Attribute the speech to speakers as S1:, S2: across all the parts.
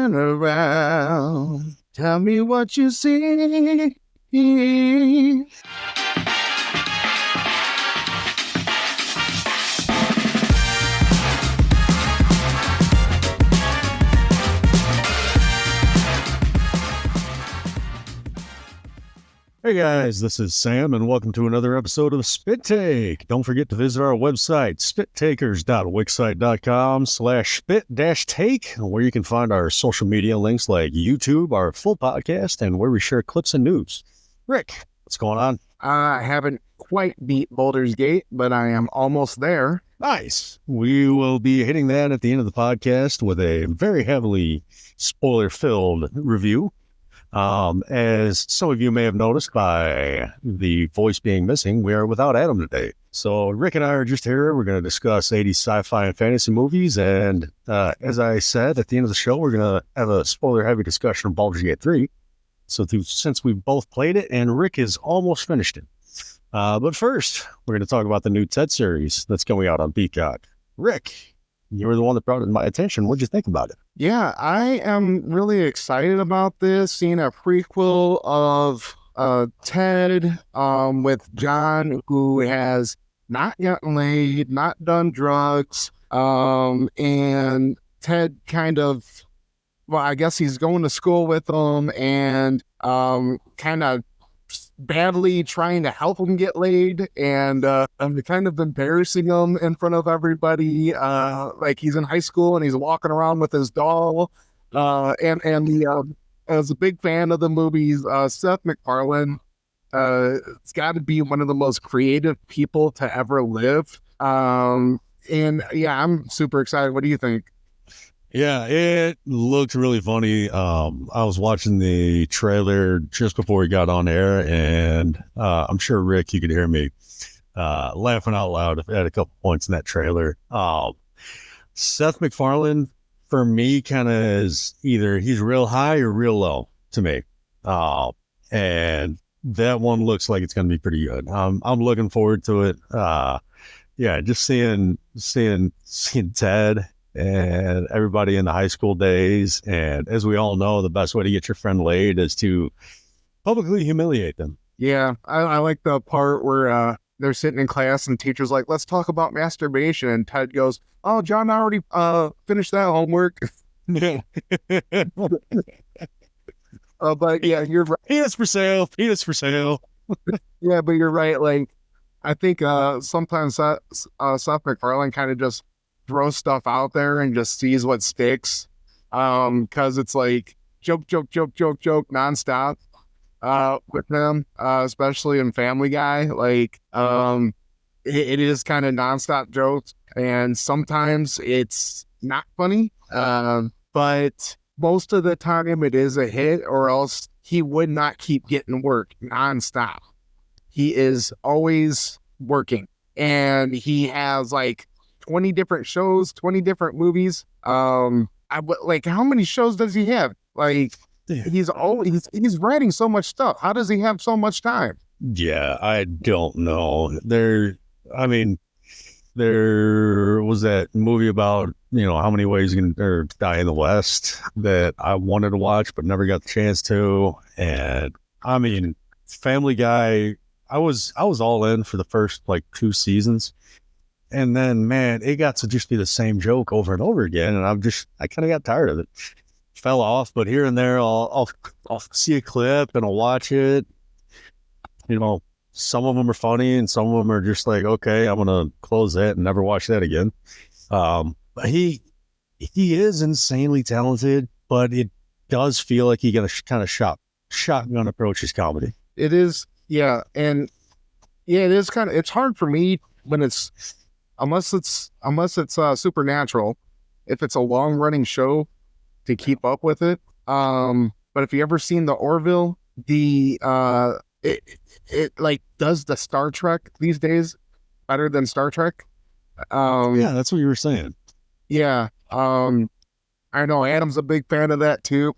S1: turn around. Tell me what you see.
S2: Hey guys, this is Sam, and welcome to another episode of Spit Take. Don't forget to visit our website, spittakers.wixsite.com/spit-take, where you can find our social media links like YouTube, our full podcast, and where we share clips and news. Rick, what's going on?
S1: I haven't quite beat Baldur's Gate, but I am almost there.
S2: Nice. We will be hitting that at the end of the podcast with a very heavily spoiler-filled review. As some of you may have noticed by the voice being missing, we are without Adam today. So Rick and I are just here. We're going to discuss 80s sci-fi and fantasy movies. And as I said, at the end of the show, we're going to have a spoiler-heavy discussion of Baldur's Gate 3. So since we've both played it, and Rick has almost finished it. But first, we're going to talk about the new Ted series that's coming out on Peacock. Rick, you were the one that brought it to my attention. What'd you think about it?
S1: Yeah, I am really excited about this, seeing a prequel of Ted with John, who has not gotten laid, not done drugs, and Ted kind of, well, I guess he's going to school with him and kind of badly trying to help him get laid, and I'm kind of embarrassing him in front of everybody, like he's in high school and he's walking around with his doll, and as a big fan of the movies, Seth MacFarlane, it's got to be one of the most creative people to ever live, and yeah, I'm super excited. What do you think?
S2: Yeah, it looked really funny. I was watching the trailer just before we got on air, and I'm sure, Rick, you could hear me laughing out loud at a couple points in that trailer. Seth MacFarlane, for me, kind of is either he's real high or real low to me. And that one looks like it's going to be pretty good. I'm looking forward to it. Yeah, just seeing Ted and everybody in the high school days. And as we all know, the best way to get your friend laid is to publicly humiliate them.
S1: Yeah, I like the part where they're sitting in class and teacher's like, let's talk about masturbation. And Ted goes, oh, John already finished that homework.
S2: Yeah.
S1: But yeah, you're right.
S2: Penis for sale. Penis for sale.
S1: Yeah, but you're right. Like, I think sometimes Seth MacFarlane kind of just throws stuff out there and just sees what sticks, because it's like joke nonstop with them, especially in Family Guy. Like it is kind of nonstop jokes, and sometimes it's not funny, but most of the time it is a hit, or else he would not keep getting work nonstop. He is always working, and he has like 20 different shows, 20 different movies. Like, how many shows does he have? Like, he's writing so much stuff. How does he have so much time?
S2: Yeah, I don't know. There was that movie about, how many ways you can die in the West that I wanted to watch but never got the chance to. And I mean, Family Guy, I was all in for the first like 2 seasons. And then, man, it got to just be the same joke over and over again. And I kind of got tired of it. Fell off, but here and there, I'll see a clip and I'll watch it. Some of them are funny and some of them are just like, okay, I'm going to close that and never watch that again. But he is insanely talented, but it does feel like he got a kind of shotgun approach his comedy.
S1: It is. Yeah. And yeah, it is kind of, it's hard for me when unless it's Supernatural, if it's a long running show, to keep up with it. But if you ever seen the Orville, it like does the Star Trek these days better than Star Trek.
S2: Yeah, that's what you were saying.
S1: Yeah. I know Adam's a big fan of that too.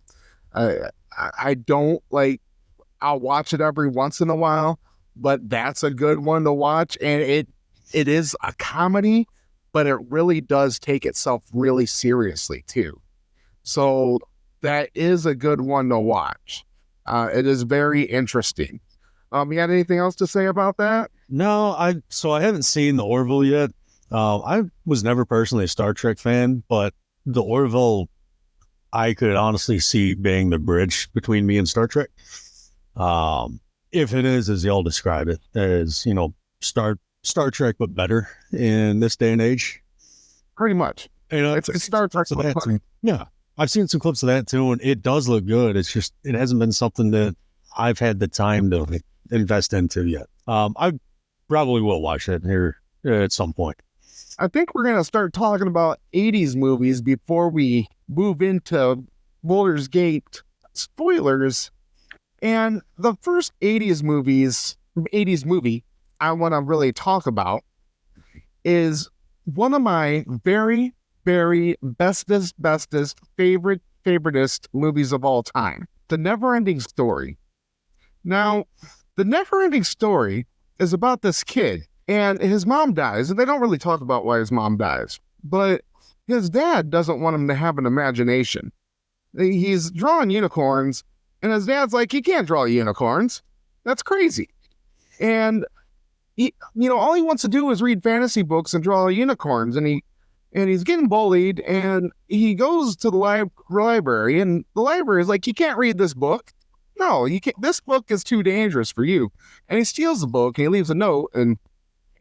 S1: I don't like, I'll watch it every once in a while, but that's a good one to watch. And it is a comedy, but it really does take itself really seriously too. So that is a good one to watch. It is very interesting. You got anything else to say about that?
S2: No, I haven't seen the Orville yet. I was never personally a Star Trek fan, but the Orville I could honestly see being the bridge between me and Star Trek. If it is, as y'all describe it, as Star Trek but better in this day and age.
S1: Pretty much. It's Star Trek.
S2: Yeah, I've seen some clips of that too, and it does look good. It's just it hasn't been something that I've had the time to invest into yet. I probably will watch it here at some point.
S1: I think we're going to start talking about 80s movies before we move into Baldur's Gate spoilers. And the first 80s movie I want to really talk about is one of my very, very bestest favoritist movies of all time, The Never-Ending Story. Now, The Never-Ending Story is about this kid, and his mom dies, and they don't really talk about why his mom dies, but his dad doesn't want him to have an imagination. He's drawing unicorns, and his dad's like, you can't draw unicorns. That's crazy. And all he wants to do is read fantasy books and draw unicorns, and he's getting bullied, and he goes to the library, and the library is like, you can't read this book. No, you can't. This book is too dangerous for you. And he steals the book, and he leaves a note, and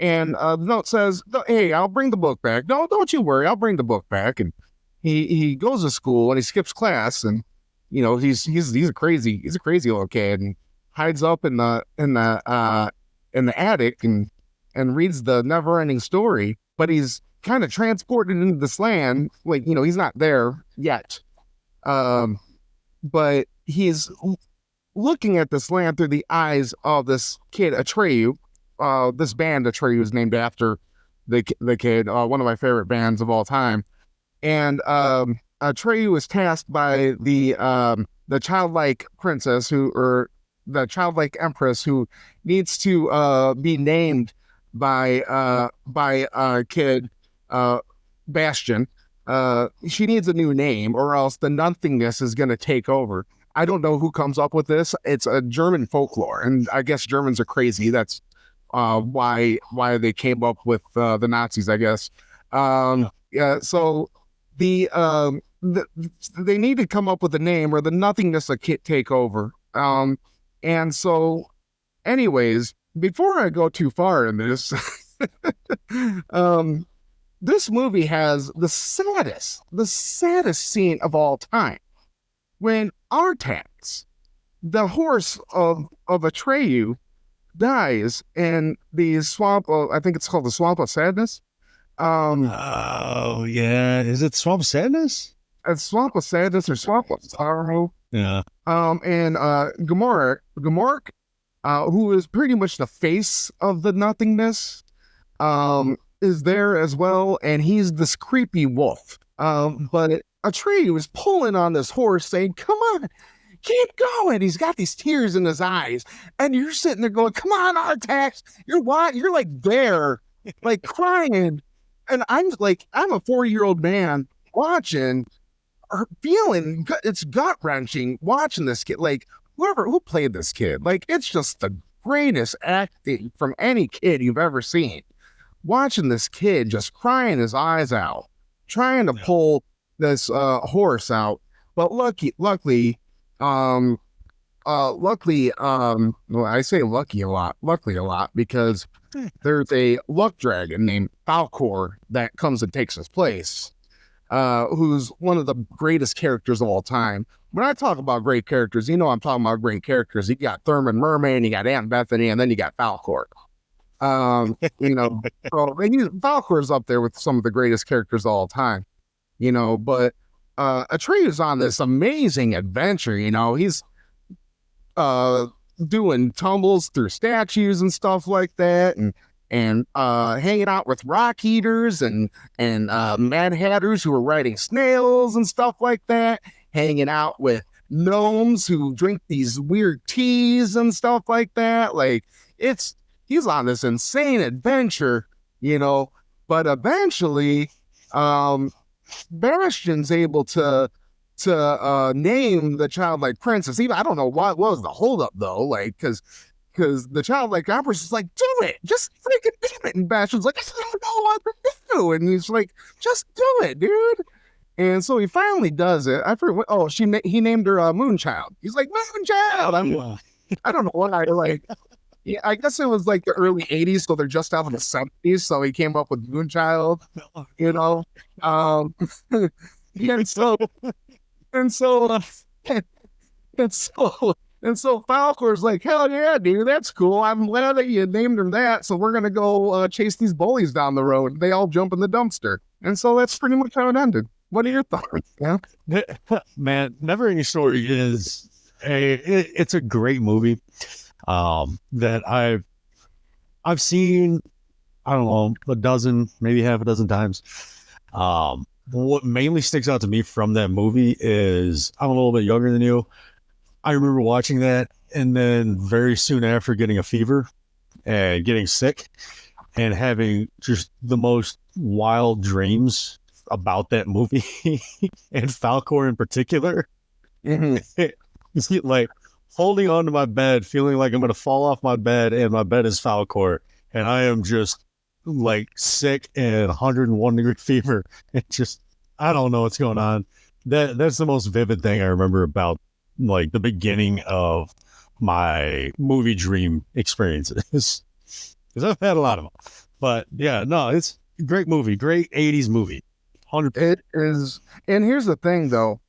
S1: the note says, hey, I'll bring the book back. No, don't you worry, I'll bring the book back. And he goes to school, and he skips class, and he's a crazy little kid, and hides up in the attic and reads The Never-Ending Story. But he's kind of transported into this land, like, he's not there yet. But he's looking at this land through the eyes of this kid, Atreyu. This band, Atreyu, is named after the kid, one of my favorite bands of all time. And Atreyu is tasked by the childlike princess or the childlike empress who needs to be named by kid Bastion. She needs a new name, or else the nothingness is going to take over. I don't know who comes up with this. It's a German folklore, and I guess Germans are crazy. That's why they came up with the Nazis, I guess. Yeah. So they need to come up with a name, or the nothingness will take over. And so, anyways, before I go too far in this, this movie has the saddest scene of all time. When Artax, the horse of Atreyu, dies in the swamp of, I think it's called the Swamp of Sadness.
S2: Oh yeah, is it Swamp of Sadness?
S1: It's Swamp of Sadness or Swamp of Sorrow.
S2: Yeah.
S1: And Gamork, who is pretty much the face of the nothingness, is there as well, and he's this creepy wolf. But Atreyu is pulling on this horse, saying, "Come on, keep going." He's got these tears in his eyes, and you're sitting there going, "Come on, Artax, you're like there, like crying." And I'm a 40-year-old man watching, or feeling it's gut wrenching watching this kid. Like, who played this kid, like, it's just the greatest acting from any kid you've ever seen. Watching this kid just crying his eyes out, trying to pull this horse out, but luckily, well, I say luckily a lot, because there's a luck dragon named Falkor that comes and takes his place, who's one of the greatest characters of all time. When I talk about great characters, I'm talking about great characters. You got Thurman Merman, you got Aunt Bethany, and then you got Falkor. So Falkor's up there with some of the greatest characters of all time, but Atreyu's on this amazing adventure. He's doing tumbles through statues and stuff like that, and hanging out with rock eaters and mad hatters who are riding snails and stuff like that, hanging out with gnomes who drink these weird teas and stuff like that. Like, he's on this insane adventure, but eventually Bastion's able to to name the childlike princess. Even I don't know what was the holdup though, like because the childlike empress is like, do it, just freaking do it. And Bastion's like, I don't know what to do, and he's like, just do it, dude. And so he finally does it. I forget. Oh, he named her Moonchild. He's like, Moonchild. I don't know what I like. Yeah, I guess it was like the early '80s, so they're just out in the '70s. So he came up with Moonchild, you know. Um, and so and so and so Falcor's like, hell yeah, dude, that's cool. I'm glad that you named him that. So we're gonna go chase these bullies down the road. They all jump in the dumpster, and so that's pretty much how it ended. What are your thoughts? Yeah,
S2: Man, Never Ending Story is it's a great movie that I've seen, I don't know, a dozen, maybe half a dozen times. What mainly sticks out to me from that movie is I'm a little bit younger than you. I remember watching that and then very soon after getting a fever and getting sick and having just the most wild dreams about that movie and Falcor in particular. Like holding onto my bed, feeling like I'm going to fall off my bed, and my bed is Falcor, and I am just like sick and 101-degree fever. It just, I don't know what's going on. That's the most vivid thing I remember about like the beginning of my movie dream experiences, because I've had a lot of them. But yeah, no, it's a great movie, great 80s movie. 100%.
S1: it is. And here's the thing, though.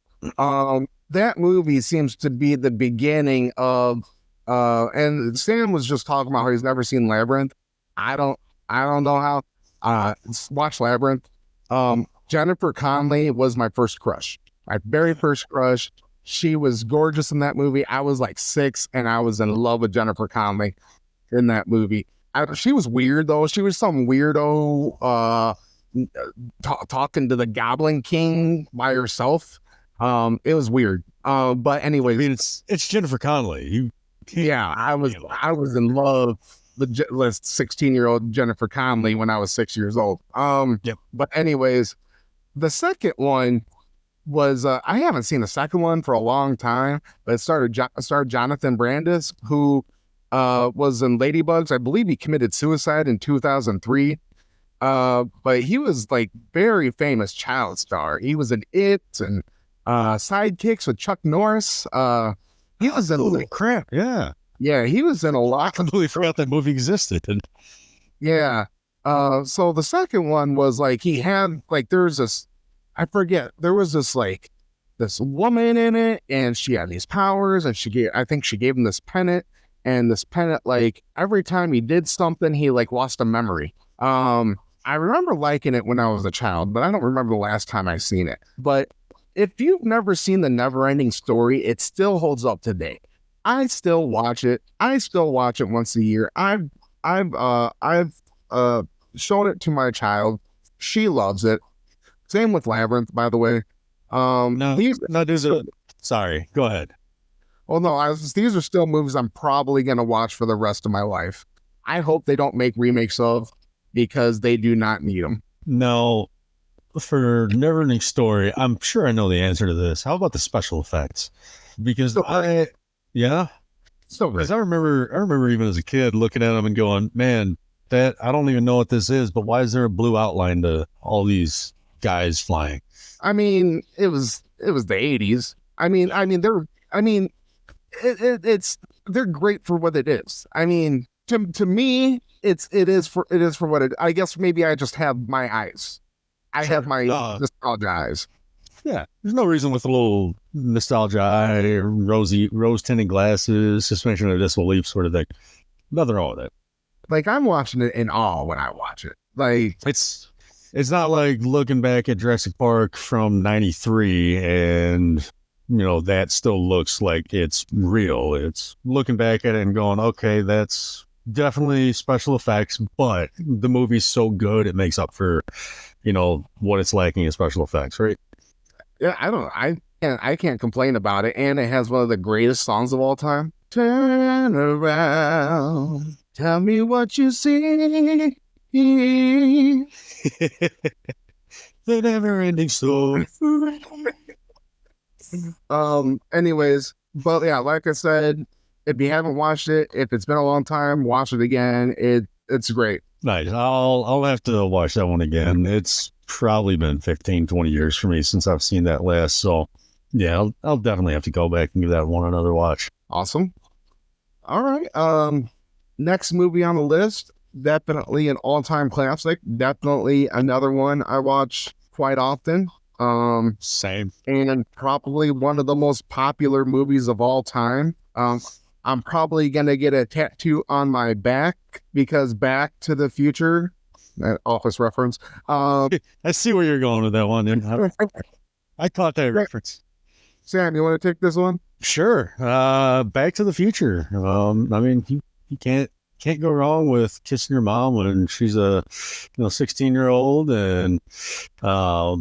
S1: That movie seems to be the beginning of. And Sam was just talking about how he's never seen Labyrinth. I don't know how. Watch Labyrinth. Jennifer Connelly was my first crush. My very first crush. She was gorgeous in that movie. I was like 6, and I was in love with Jennifer Connelly in that movie. She was weird though. She was some weirdo talking to the Goblin King by herself. It was weird. But anyway,
S2: I mean, it's Jennifer Connelly.
S1: I was in love with 16-year-old Jennifer Connelly when I was 6 years old.
S2: Yep.
S1: But anyways, the second one was I haven't seen the second one for a long time, but it starred Jonathan Brandis, who was in Ladybugs. I believe he committed suicide in 2003. But he was like very famous child star. He was in It and Sidekicks with Chuck Norris. He was in
S2: Holy crap! Yeah,
S1: he was in a lot.
S2: I completely forgot that movie existed.
S1: Yeah. So the second one was like he had like there's this, I forget, there was this like this woman in it, and she had these powers, and I think she gave him this pennant, and this pennant, like every time he did something, he like lost a memory. I remember liking it when I was a child, but I don't remember the last time I seen it. But if you've never seen the Never Ending Story, it still holds up today. I still watch it. I still watch it once a year. I've shown it to my child. She loves it. Same with Labyrinth, by the way.
S2: Sorry, go ahead.
S1: Well, no, these are still movies I'm probably going to watch for the rest of my life. I hope they don't make remakes of, because they do not need them.
S2: No, for Never Ending Story, I'm sure I know the answer to this. How about the special effects? Because I remember even as a kid looking at them and going, man, that I don't even know what this is, but why is there a blue outline to all these guys flying?
S1: I mean, it was the 80s. They're great for what it is. I mean, to me, it is for what it. I guess maybe I just have my eyes. I have my nostalgia eyes.
S2: Yeah, there's no reason with a little nostalgia eye, rose tinted glasses, suspension of disbelief sort of thing. Nothing wrong with it.
S1: Like, I'm watching it in awe when I watch it. Like,
S2: it's not like looking back at Jurassic Park from '93 and that still looks like it's real. It's looking back at it and going, okay, that's definitely special effects, but the movie's so good it makes up for what it's lacking in special effects, right?
S1: Yeah, I can't complain about it. And it has one of the greatest songs of all time. Turn around, tell me what you see.
S2: The Never Ending Story.
S1: Anyways, but yeah, like I said, if you haven't watched it, if it's been a long time, watch it again. It's great.
S2: Nice. I'll have to watch that one again. It's probably been 15, 20 years for me since I've seen that last. So yeah, I'll definitely have to go back and give that one another watch.
S1: Awesome. All right. Next movie on the list, definitely an all-time classic. Definitely another one I watch quite often.
S2: Same.
S1: And probably one of the most popular movies of all time. I'm probably gonna get a tattoo on my back because Back to the Future, that Office reference.
S2: I see where you're going with that one. I caught that reference.
S1: Sam, you want to take this one?
S2: Sure. Back to the Future. I mean, you can't go wrong with kissing your mom when she's a 16-year-old, and I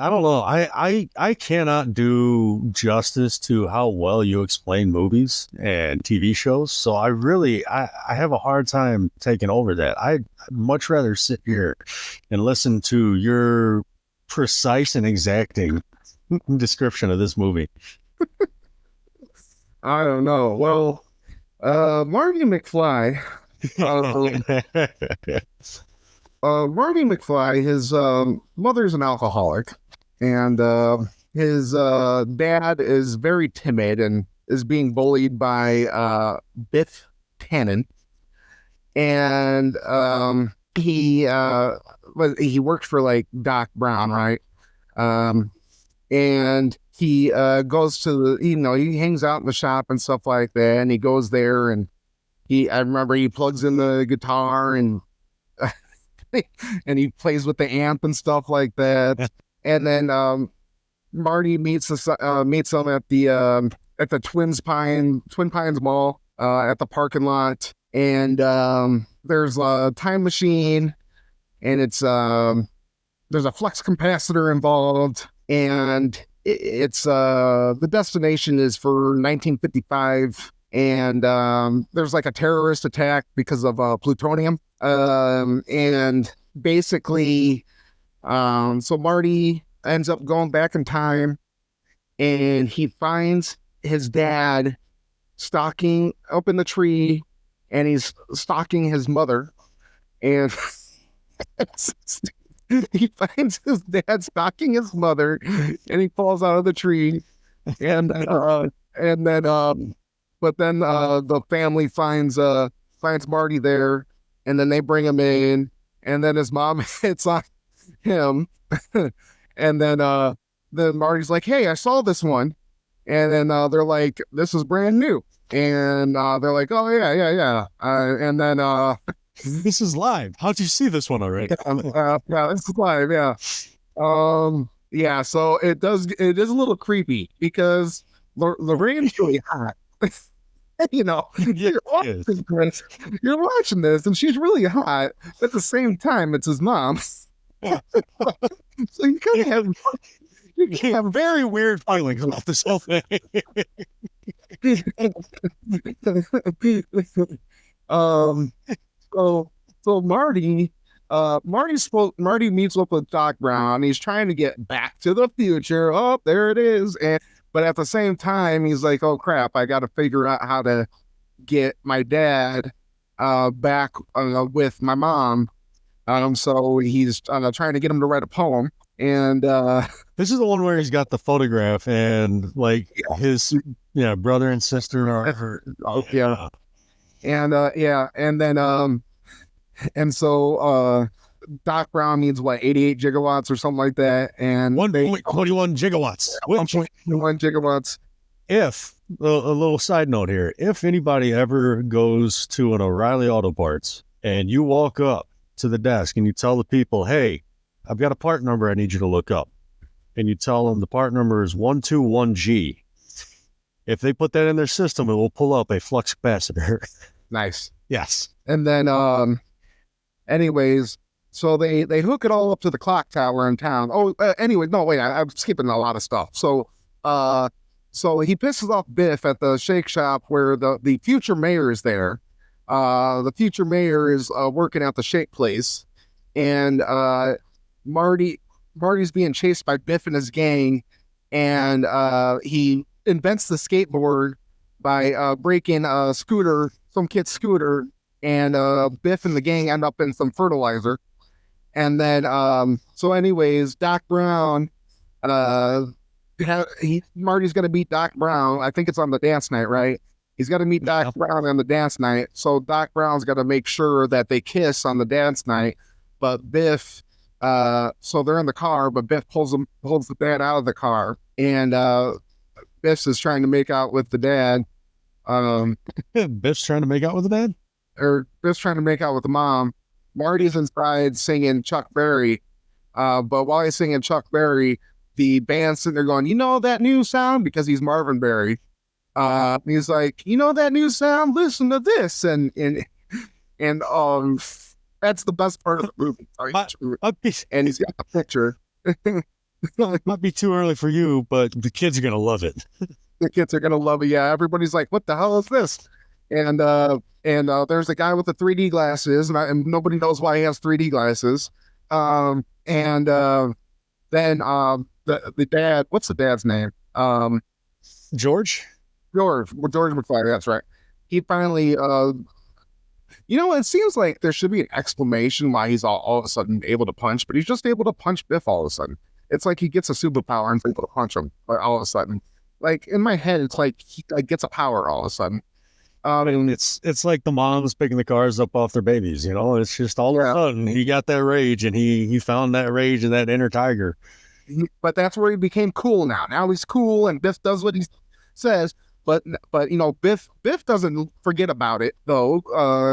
S2: don't know. I cannot do justice to how well you explain movies and TV shows. So I have a hard time taking over that. I'd much rather sit here and listen to your precise and exacting description of this movie.
S1: I don't know. Well, Marty McFly. Marty McFly, his mother's an alcoholic, and his dad is very timid and is being bullied by Biff Tannen, and he works for like Doc Brown, right? And he goes to he hangs out in the shop and stuff like that, and he goes there and I remember he plugs in the guitar and and he plays with the amp and stuff like that. And then Marty meets him at the Twin Pines Mall at the parking lot, and there's a time machine, and it's there's a flux capacitor involved, and it's the destination is for 1955. And there's like a terrorist attack because of plutonium. And basically, so Marty ends up going back in time, and he finds his dad stalking up in the tree, and he's stalking his mother. And he finds his dad stalking his mother, and he falls out of the tree. And then but then the family finds Marty there, and then they bring him in, and then his mom hits on him, and then Marty's like, "Hey, I saw this one," and then they're like, "This is brand new," and they're like, "Oh yeah," and then
S2: this is live. How'd you see this one already?
S1: Yeah, this is live, yeah. Yeah, so it is a little creepy because Lorraine's really hot. You're watching this, and she's really hot. But at the same time, it's his mom. So you kind of have
S2: very weird feelings about this whole thing.
S1: So Marty meets up with Doc Brown. He's trying to get back to the future. Oh, there it is. But at the same time, he's like, "Oh crap! I got to figure out how to get my dad back with my mom." So he's trying to get him to write a poem. And
S2: this is the one where he's got the photograph and like his brother and sister are.
S1: Yeah. And then and so Doc Brown needs 88 gigawatts or something like that, and
S2: 1.21 gigawatts.
S1: 1.21 gigawatts.
S2: If a little side note here, if anybody ever goes to an O'Reilly Auto Parts and you walk up to the desk and you tell the people, "Hey, I've got a part number I need you to look up," and you tell them the part number is 121G, if they put that in their system, it will pull up a flux capacitor.
S1: Nice.
S2: Yes.
S1: And then anyways, so they hook it all up to the clock tower in town. Anyway, no, wait, I'm skipping a lot of stuff. So he pisses off Biff at the shake shop where the future mayor is there. The future mayor is working at the shake place, and Marty's being chased by Biff and his gang, and he invents the skateboard by breaking a scooter, some kid's scooter, and Biff and the gang end up in some fertilizer. And then, so anyways, Doc Brown, Marty's gonna meet Doc Brown. I think it's on the dance night, right? He's got to meet Doc Brown on the dance night. So Doc Brown's got to make sure that they kiss on the dance night. But Biff, so they're in the car, but Biff pulls the dad out of the car, and Biff is trying to make out with the dad.
S2: Biff's trying to make out with the dad?
S1: Or Biff's trying to make out with the mom. Marty's inside singing Chuck Berry. But while he's singing Chuck Berry, the band's sitting there going, you know that new sound? Because he's Marvin Berry. He's like, you know that new sound? Listen to this. And that's the best part of the movie. And he's got a picture.
S2: It might be too early for you, but the kids are going to love it.
S1: The kids are going to love it. Yeah. Everybody's like, what the hell is this? And there's a guy with the 3D glasses, and nobody knows why he has 3D glasses. Then the dad, what's the dad's name?
S2: George
S1: McFly. That's right. He finally, it seems like there should be an explanation why he's all of a sudden able to punch, but he's just able to punch Biff all of a sudden. It's like he gets a superpower and is able to punch him all of a sudden. Like in my head, it's like he gets a power all of a sudden.
S2: And it's like the moms picking the cars up off their babies, it's just all of a sudden he got that rage, and he found that rage in that inner tiger.
S1: But that's where he became cool now. Now he's cool, and Biff does what he says. But Biff doesn't forget about it though.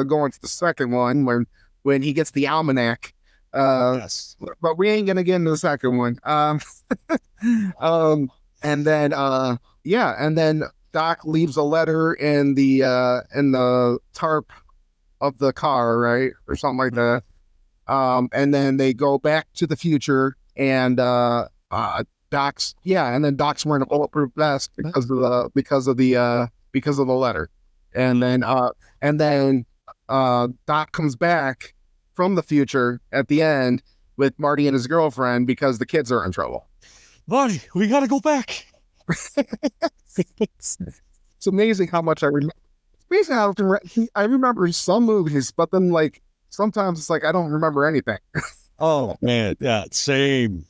S1: Going to the second one when he gets the almanac.
S2: Yes.
S1: But we ain't gonna get into the second one. And then Doc leaves a letter in the tarp of the car, right, or something like that. And then they go back to the future, and Doc's wearing a bulletproof vest because of the letter. And then Doc comes back from the future at the end with Marty and his girlfriend because the kids are in trouble.
S2: Marty, we gotta go back.
S1: It's amazing how much I remember. It's amazing how I remember some movies, but then like sometimes it's like I don't remember anything.
S2: Oh man, yeah, same.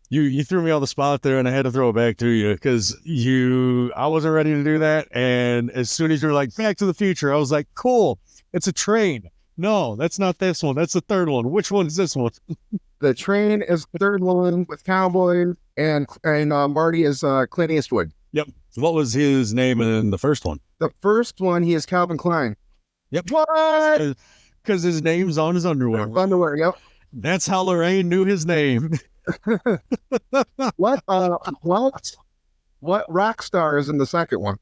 S2: You threw me on the spot there, and I had to throw it back to you because I wasn't ready to do that. And as soon as you were like Back to the Future, I was like, cool, it's a train. No, that's not this one. That's the third one. Which one is this one?
S1: The train is the third one with Cowboy, and Marty is Clint Eastwood.
S2: Yep. What was his name in the first one?
S1: The first one, he is Calvin Klein.
S2: Yep.
S1: What?
S2: Because his name's on his underwear.
S1: Underwear. Yep.
S2: That's how Lorraine knew his name.
S1: What rock star is in the second one?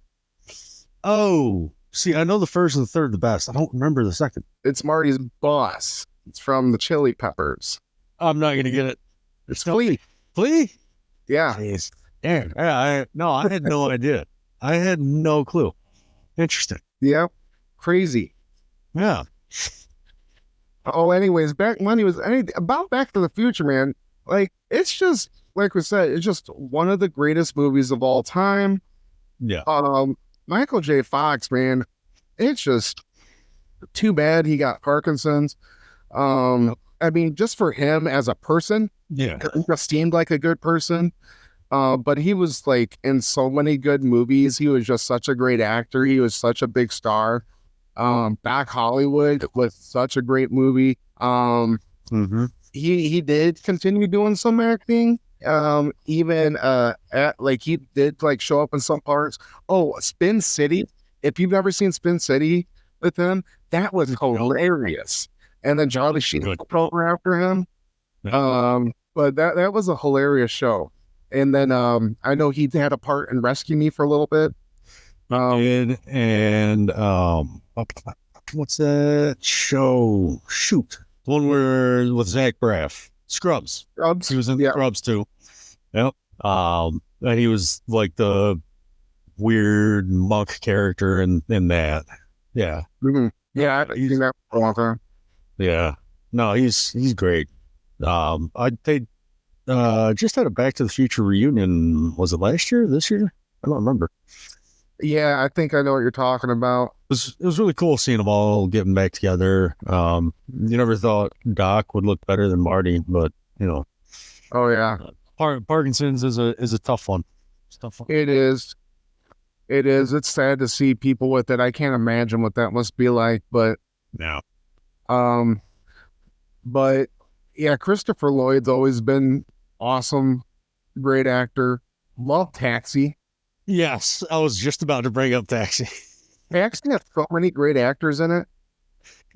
S2: Oh, see, I know the first and the third the best. I don't remember the second.
S1: It's Marty's boss. It's from the Chili Peppers.
S2: I'm not gonna get it.
S1: It's Flea.
S2: Flea?
S1: Yeah.
S2: Jeez. Damn. I had no idea. I had no clue. Interesting.
S1: Yeah. Crazy.
S2: Yeah.
S1: Oh, anyways, Back to the Future, man. Like, it's just, like we said, it's just one of the greatest movies of all time.
S2: Yeah.
S1: Michael J. Fox, man, it's just too bad he got Parkinson's. I mean, just for him as a person,
S2: yeah,
S1: he just seemed like a good person. But he was like in so many good movies. He was just such a great actor. He was such a big star. Back Hollywood was such a great movie. He did continue doing some acting. Even he did like show up in some parts. Oh, Spin City. If you've never seen Spin City with him, that was hilarious. And then Charlie Sheen took after him. But that was a hilarious show. And then I know he had a part in Rescue Me for a little bit.
S2: What's that show? Shoot, the one where with Zach Braff, Scrubs. He was in Scrubs too. Yep. And he was like the weird monk character in that. Yeah.
S1: Mm-hmm. Yeah, I think that.
S2: Yeah. No, he's great. just had a Back to the Future reunion. Was it last year? This year? I don't remember.
S1: Yeah, I think I know what you're talking about.
S2: It was really cool seeing them all getting back together. You never thought Doc would look better than Marty, but you know,
S1: Oh yeah,
S2: Parkinson's is a tough one. It's a tough one.
S1: it is. It is. It's sad to see people with it. I can't imagine what that must be like,
S2: Yeah.
S1: um, but yeah, Christopher Lloyd's always been awesome, great actor. Love Taxi.
S2: Yes, I was just about to bring up Taxi.
S1: Taxi has so many great actors in it.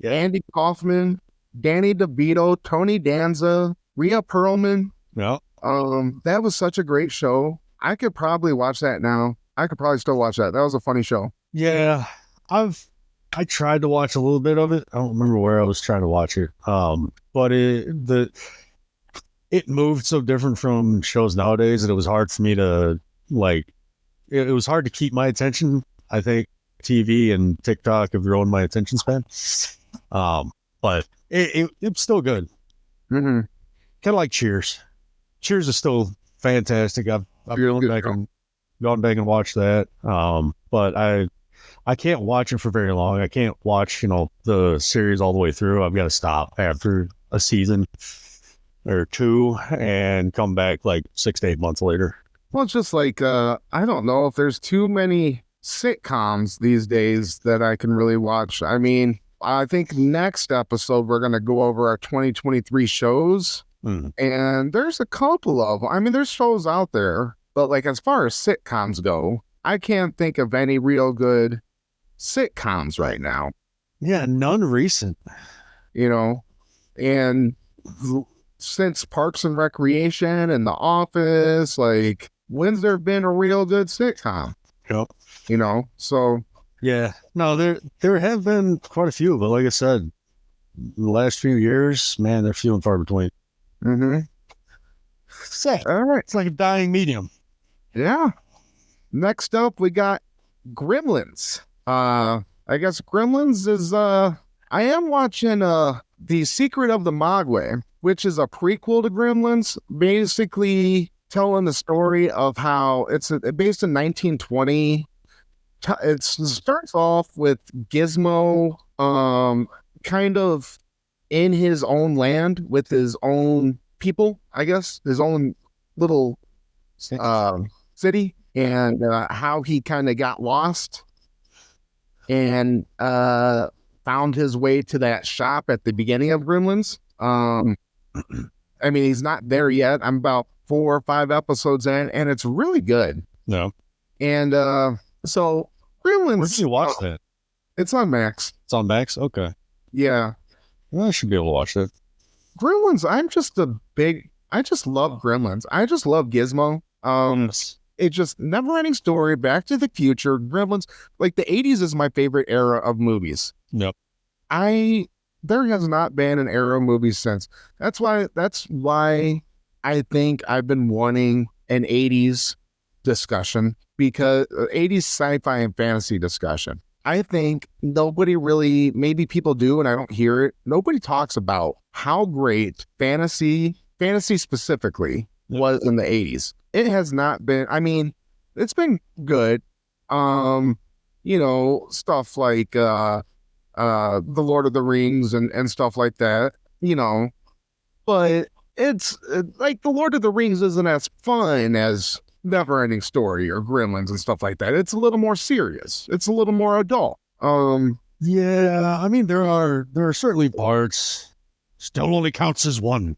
S2: Yeah.
S1: Andy Kaufman, Danny DeVito, Tony Danza, Rhea Perlman.
S2: Yeah.
S1: That was such a great show. I could probably watch that now. I could probably still watch that. That was a funny show.
S2: Yeah. I tried to watch a little bit of it. I don't remember where I was trying to watch it. But it moved so different from shows nowadays that it was hard for me to like. It was hard to keep my attention. I think TV and TikTok have ruined my attention span. But it's still good.
S1: Mm-hmm.
S2: Kind of like Cheers. Cheers is still fantastic. I've gone back and watched that. But I can't watch it for very long. I can't watch, the series all the way through. I've got to stop after a season or two and come back like 6 to 8 months later.
S1: Well, it's just like, I don't know if there's too many sitcoms these days that I can really watch. I mean, I think next episode, we're going to go over our 2023 shows. And there's a couple of, there's shows out there, but like as far as sitcoms go, I can't think of any real good sitcoms right now.
S2: Yeah, none recent.
S1: And since Parks and Recreation and The Office, like, when's there been a real good sitcom?
S2: Yep.
S1: So.
S2: Yeah. No, there have been quite a few, but like I said, the last few years, man, they're few and far between.
S1: Mm-hmm.
S2: Sad.
S1: All right.
S2: It's like a dying medium.
S1: Yeah. Next up, we got Gremlins. I guess Gremlins is, I am watching, The Secret of the Mogwai, which is a prequel to Gremlins, basically telling the story of how it's based in 1920. It starts off with Gizmo, kind of in his own land with his own people, I guess, his own little city, and how he kind of got lost and found his way to that shop at the beginning of Gremlins. He's not there yet. I'm about 4 or 5 episodes in, and it's really good.
S2: No.
S1: And so Gremlins.
S2: Where did you watch that?
S1: It's on Max.
S2: It's on Max? Okay.
S1: Yeah.
S2: Well, I should be able to watch that.
S1: Gremlins, I just love Gremlins. I just love Gizmo. It's just never-ending story, Back to the Future, Gremlins. Like, the 80s is my favorite era of movies.
S2: Yep.
S1: There has not been an era of movies since. That's why I think I've been wanting an 80s discussion, because 80s sci-fi and fantasy discussion. I think nobody really, maybe people do and I don't hear it. Nobody talks about how great fantasy specifically was in the 80s. It has not been, it's been good. Stuff like The Lord of the Rings and stuff like that, but it's like The Lord of the Rings isn't as fun as Never-Ending Story or Gremlins and stuff like that. It's a little more serious. It's a little more adult.
S2: Yeah, there are certainly parts. Still only counts as one.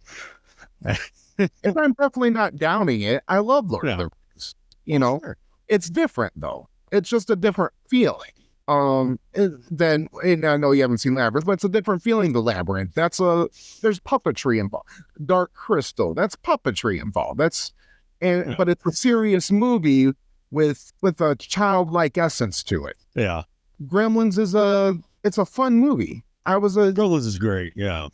S1: And I'm definitely not downing it. I love Lord of the Rings.
S2: Sure.
S1: It's different though. It's just a different feeling. And I know you haven't seen Labyrinth, but it's a different feeling than Labyrinth. There's puppetry involved. Dark Crystal, that's puppetry involved. But it's a serious movie with a childlike essence to it.
S2: Yeah.
S1: Gremlins it's a fun movie.
S2: Gremlins is great. Yeah.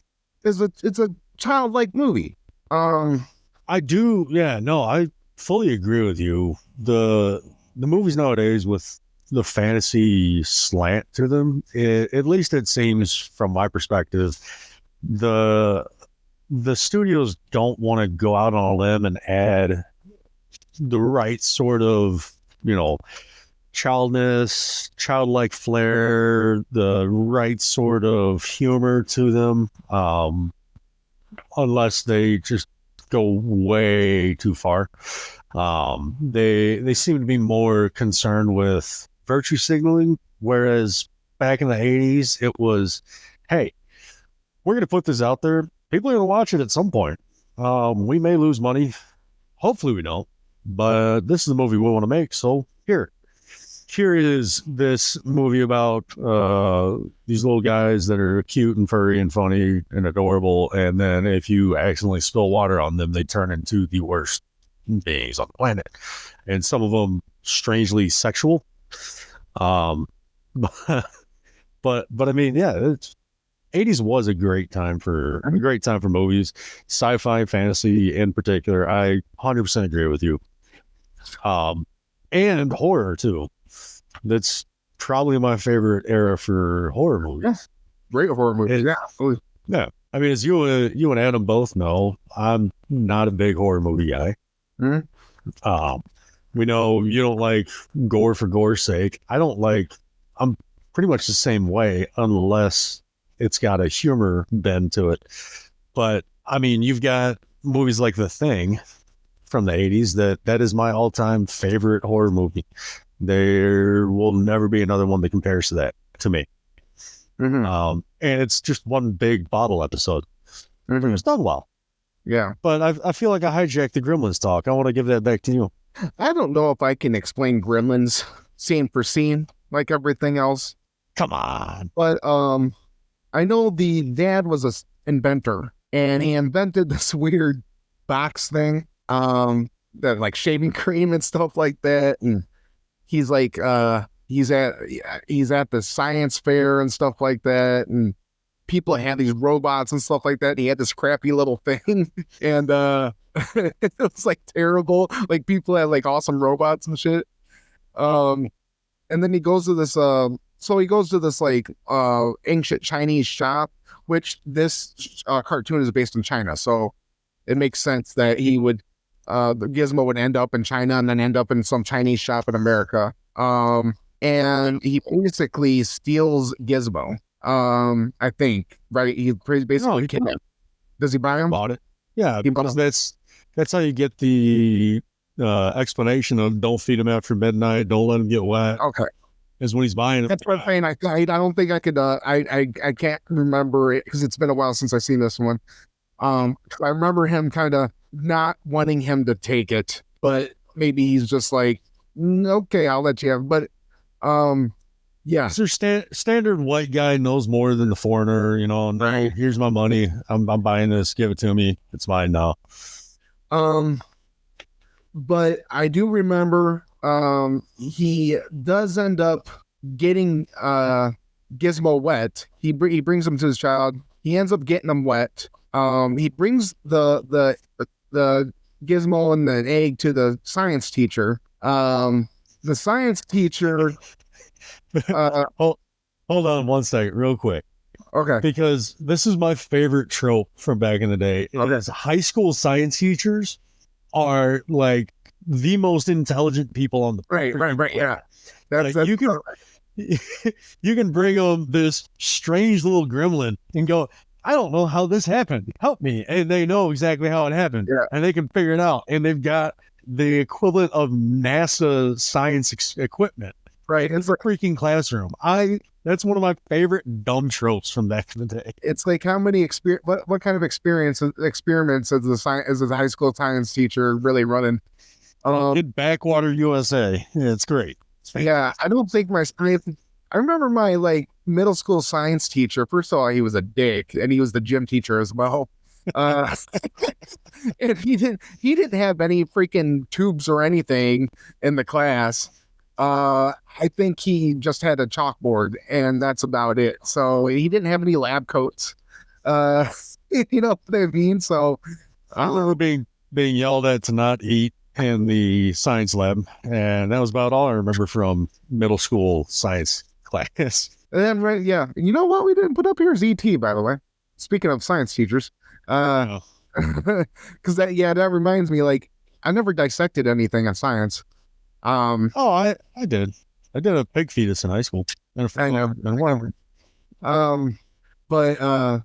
S1: It's a childlike movie.
S2: I do. Yeah. No, I fully agree with you. The movies nowadays with the fantasy slant to them, at least it seems from my perspective, the the studios don't want to go out on a limb and add the right sort of, childlike flair, the right sort of humor to them, unless they just go way too far. They seem to be more concerned with virtue signaling, whereas back in the 80s, it was, hey, we're going to put this out there. People are going to watch it at some point. We may lose money. Hopefully we don't. But this is the movie we want to make. So here is this movie about these little guys that are cute and furry and funny and adorable. And then if you accidentally spill water on them, they turn into the worst beings on the planet. And some of them strangely sexual. But I mean, yeah, 80s was a great time for movies, sci-fi, fantasy in particular. I 100% agree with you. And horror too. That's probably my favorite era for horror movies.
S1: Yeah. Great horror movies.
S2: Yeah. I mean, as you and Adam both know, I'm not a big horror movie guy.
S1: Mm-hmm.
S2: We know you don't like gore for gore's sake. I'm pretty much the same way, unless it's got a humor bend to it. But I mean, you've got movies like The Thing from the 80s that is my all-time favorite horror movie. There will never be another one that compares to that to me.
S1: Mm-hmm.
S2: And it's just one big bottle episode.
S1: Mm-hmm.
S2: It's done well.
S1: Yeah.
S2: But I feel like I hijacked the Gremlins talk. I want to give that back to you.
S1: I don't know if I can explain Gremlins scene for scene like everything else.
S2: Come on.
S1: But I know the dad was an inventor, and he invented this weird box thing, that like shaving cream and stuff like that. And he's like, he's at the science fair and stuff like that, and people had these robots and stuff like that. He had this crappy little thing, and it was like terrible. Like people had like awesome robots and shit. And then he goes to this like ancient Chinese shop, which this cartoon is based in China. So it makes sense that he would the Gizmo would end up in China and then end up in some Chinese shop in America. And he basically steals Gizmo. I think, right? He basically kidnapped. Does he buy him?
S2: Bought it. Yeah, because that's how you get the explanation of don't feed him after midnight, don't let him get wet.
S1: Okay.
S2: Is when he's buying it.
S1: That's what I'm saying. I don't think I could. I can't remember it because it's been a while since I've seen this one. I remember him kind of not wanting him to take it, but maybe he's just like, okay, I'll let you have. But yeah.
S2: So standard white guy knows more than the foreigner. And
S1: Right.
S2: Here's my money. I'm buying this. Give it to me. It's mine now.
S1: But I do remember he does end up getting Gizmo wet. He brings him to his child. He ends up getting him wet. He brings the Gizmo and the egg to the science teacher. The science teacher.
S2: Hold on one second, real quick.
S1: Okay.
S2: Because this is my favorite trope from back in the day.
S1: Okay.
S2: High school science teachers are like the most intelligent people on the
S1: Right. Yeah.
S2: That's you can bring them this strange little gremlin and go, I don't know how this happened. Help me. And they know exactly how it happened.
S1: Yeah.
S2: And they can figure it out. And they've got the equivalent of NASA science equipment.
S1: Right.
S2: It's a freaking classroom. That's one of my favorite dumb tropes from back in the day.
S1: It's like how many what kind of experiments is the high school science teacher really running?
S2: In Backwater, USA. Yeah, it's great.
S1: Yeah, I don't think I remember my like middle school science teacher. First of all, he was a dick, and he was the gym teacher as well. And he didn't have any freaking tubes or anything in the class. I think he just had a chalkboard, and that's about it. So he didn't have any lab coats. You know what I mean? So
S2: I remember being yelled at to not eat in the science lab, and that was about all I remember from middle school science class.
S1: And then, right, yeah. You know what we didn't put up here is ET, by the way. Speaking of science teachers.
S2: Oh,
S1: Because that reminds me, like, I never dissected anything in science. Um,
S2: oh, I did. I did a pig fetus in high school. And
S1: I know,
S2: and whatever.
S1: um, but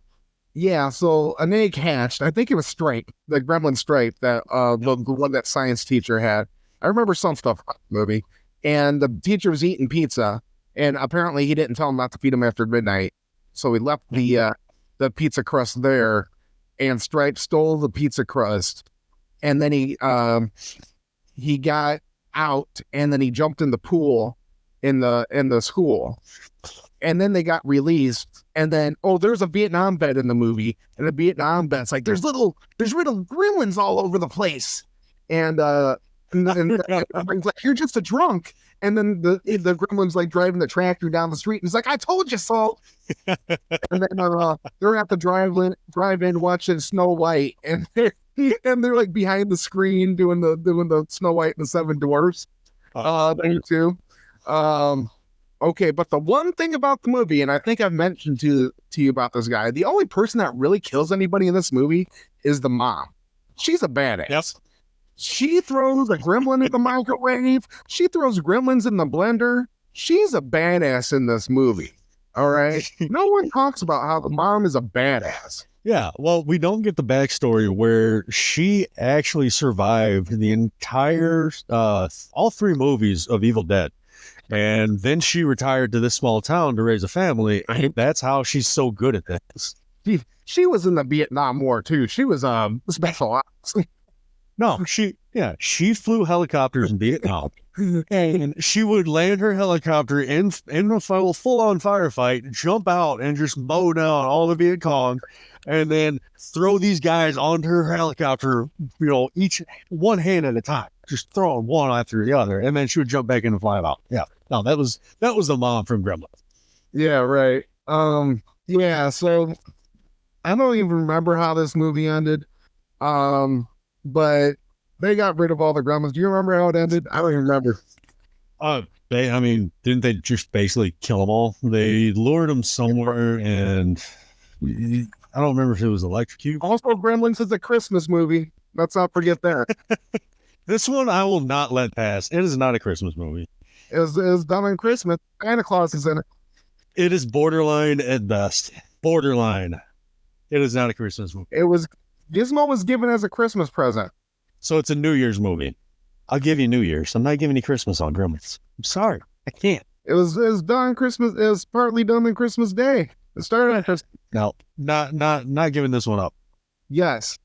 S1: yeah. So an egg hatched. I think it was Stripe, the Gremlin Stripe, that the one that science teacher had. I remember some stuff about the movie, and the teacher was eating pizza, and apparently he didn't tell him not to feed him after midnight, so he left the pizza crust there, and Stripe stole the pizza crust, and then he got out, and then he jumped in the pool in the school, and then they got released, and then there's a Vietnam vet in the movie, and the Vietnam vet's like there's little gremlins all over the place, and everybody's like, you're just a drunk. And then the gremlin's like driving the tractor down the street, and he's like, I told you so. And then they're at the drive in watching Snow White, and they're like behind the screen doing the Snow White and the Seven Dwarfs thing too. Okay, but the one thing about the movie, and I think I've mentioned to you about this guy, the only person that really kills anybody in this movie is the mom. She's a badass.
S2: Yep.
S1: She throws a gremlin in the microwave. She throws gremlins in the blender. She's a badass in this movie. All right. No one talks about how the mom is a badass.
S2: Yeah, well, we don't get the backstory where she actually survived the entire, all three movies of Evil Dead. And then she retired to this small town to raise a family. And that's how she's so good at this.
S1: She was in the Vietnam War too. She was special ops.
S2: No, she flew helicopters in Vietnam, and she would land her helicopter in a full-on firefight, jump out, and just mow down all the Viet Cong, and then throw these guys onto her helicopter, each one hand at a time, just throwing one after the other, and then she would jump back in and fly out. Yeah, no, that was the mom from Gremlins.
S1: Yeah, right. Yeah. So I don't even remember how this movie ended. But they got rid of all the gremlins. Do you remember how it ended? I don't even remember.
S2: Didn't they just basically kill them all? They lured them somewhere, and I don't remember if it was electrocuted.
S1: Also, Gremlins is a Christmas movie. Let's not forget that.
S2: This one I will not let pass. It is not a Christmas movie.
S1: It was done on Christmas. Santa Claus is in it.
S2: It is borderline at best. Borderline. It is not a Christmas movie.
S1: Gizmo was given as a Christmas present.
S2: So it's a New Year's movie. I'll give you New Year's. I'm not giving you Christmas on Gremlins. I'm sorry. I can't.
S1: It was done Christmas. It was partly done on Christmas Day. It started on Christmas.
S2: No, not giving this one up.
S1: Yes.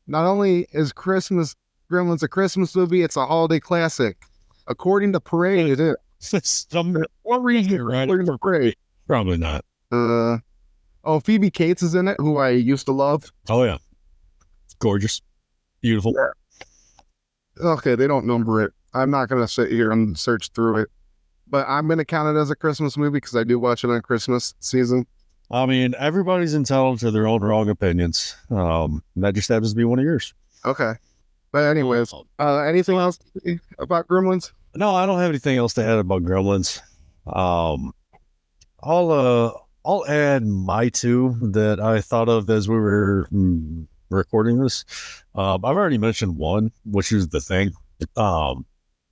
S1: Not only is Gremlins a Christmas movie, it's a holiday classic. According to Parade, it is.
S2: What reason, right?
S1: According to Parade.
S2: Probably not.
S1: Phoebe Cates is in it, who I used to love.
S2: Oh, yeah. Gorgeous. Beautiful.
S1: Yeah. Okay, they don't number it. I'm not going to sit here and search through it. But I'm going to count it as a Christmas movie because I do watch it on Christmas season.
S2: I mean, everybody's entitled to their own wrong opinions. That just happens to be one of yours.
S1: Okay. But anyways, anything else about Gremlins?
S2: No, I don't have anything else to add about Gremlins. I'll add my two that I thought of as we were recording this. I've already mentioned one, which is The Thing,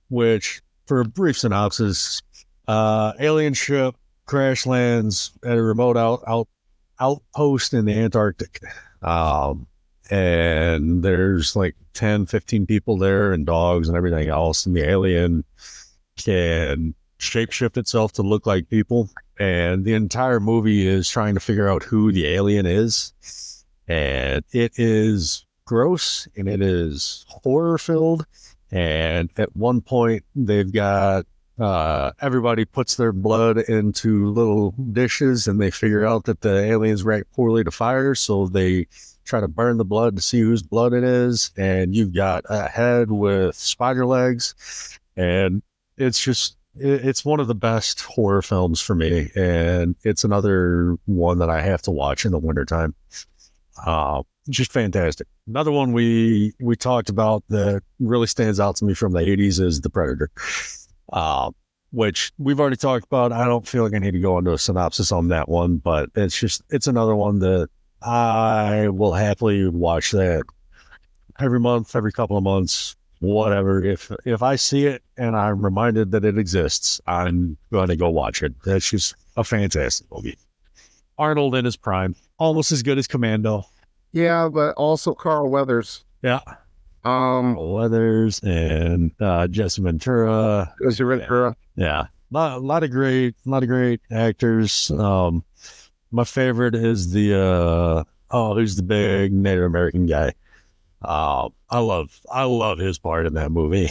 S2: which, for a brief synopsis, alien ship crash lands at a remote outpost in the Antarctic. And there's like 10, 15 people there and dogs and everything else. And the alien can shapeshift itself to look like people. And the entire movie is trying to figure out who the alien is. And it is gross and it is horror filled. And at one point they've got everybody puts their blood into little dishes and they figure out that the aliens react poorly to fire. So they try to burn the blood to see whose blood it is. And you've got a head with spider legs. And it's one of the best horror films for me. And it's another one that I have to watch in the wintertime. Just fantastic. Another one we talked about that really stands out to me from the 80s is The Predator, which we've already talked about. I don't feel like I need to go into a synopsis on that one, but it's another one that I will happily watch that every month, every couple of months, whatever. If I see it and I'm reminded that it exists, I'm going to go watch it. That's just a fantastic movie. Arnold in his prime, almost as good as Commando.
S1: Yeah, but also Carl Weathers.
S2: Yeah. Weathers and Jesse Ventura.
S1: Jesse Ventura.
S2: Yeah. A lot of great actors. My favorite is the who's the big Native American guy? I love his part in that movie.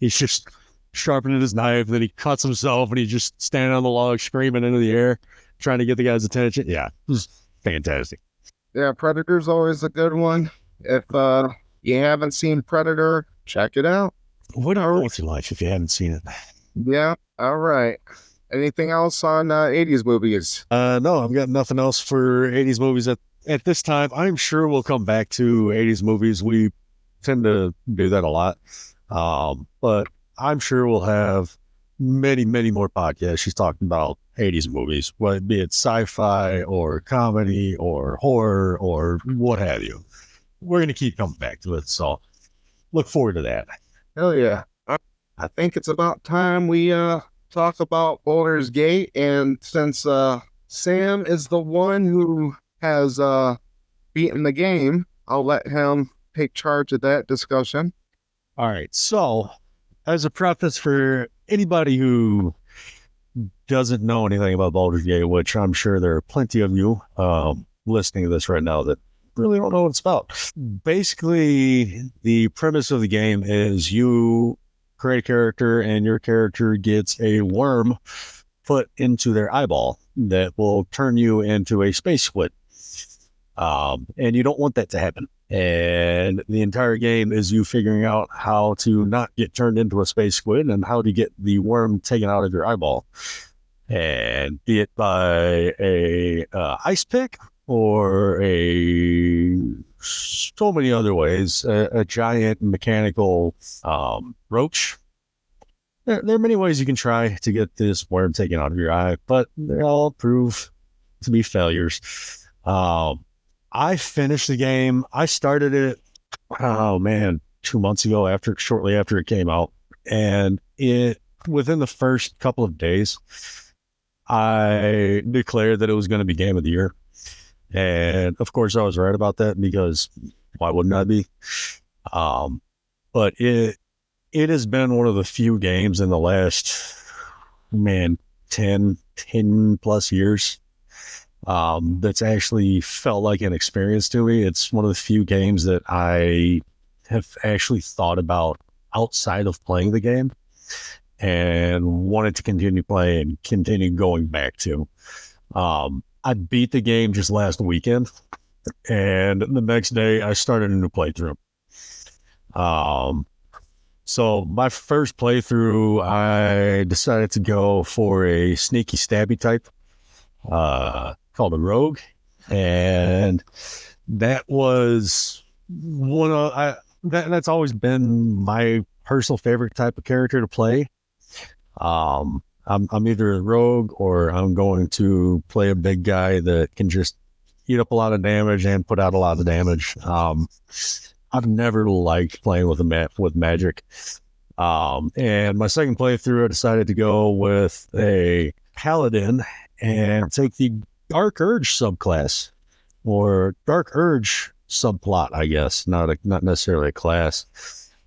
S2: He's just sharpening his knife, then he cuts himself, and he's just standing on the log, screaming into the air, trying to get the guy's attention. Yeah, it was fantastic.
S1: Yeah, Predator's always a good one. If you haven't seen Predator, check it out.
S2: What are with your life if you haven't seen it?
S1: Yeah, all right. Anything else on 80s movies?
S2: No, I've got nothing else for 80s movies at this time. I'm sure we'll come back to 80s movies. We tend to do that a lot. But I'm sure we'll have many more podcasts. She's talking about 80s movies, whether it be it sci-fi or comedy or horror or what have you. We're going to keep coming back to it. So look forward to that.
S1: Hell yeah. I think it's about time we talk about Baldur's Gate. And since Sam is the one who has beaten the game, I'll let him take charge of that discussion.
S2: All right. So as a preface for anybody who doesn't know anything about Baldur's Gate, which I'm sure there are plenty of you listening to this right now that really don't know what it's about. Basically, the premise of the game is you create a character and your character gets a worm put into their eyeball that will turn you into a space squid. And you don't want that to happen. And the entire game is you figuring out how to not get turned into a space squid and how to get the worm taken out of your eyeball. And be it by a ice pick or so many other ways, a giant mechanical roach. There are many ways you can try to get this worm taken out of your eye, but they all prove to be failures. I finished the game. I started it, 2 months ago, shortly after it came out, and within the first couple of days, I declared that it was going to be Game of the Year. And of course I was right about that, because why wouldn't I be? But it has been one of the few games in the last 10 plus years that's actually felt like an experience to me. It's one of the few games that I have actually thought about outside of playing the game and wanted to continue playing, continue going back to. I beat the game just last weekend, and the next day I started a new playthrough. So my first playthrough, I decided to go for a sneaky stabby type, called a rogue, and that was that's always been my personal favorite type of character to play. I'm either a rogue or I'm going to play a big guy that can just eat up a lot of damage and put out a lot of damage. I've never liked playing with magic. And my second playthrough, I decided to go with a paladin and take the Dark Urge subclass, or Dark Urge subplot, I guess, not necessarily a class.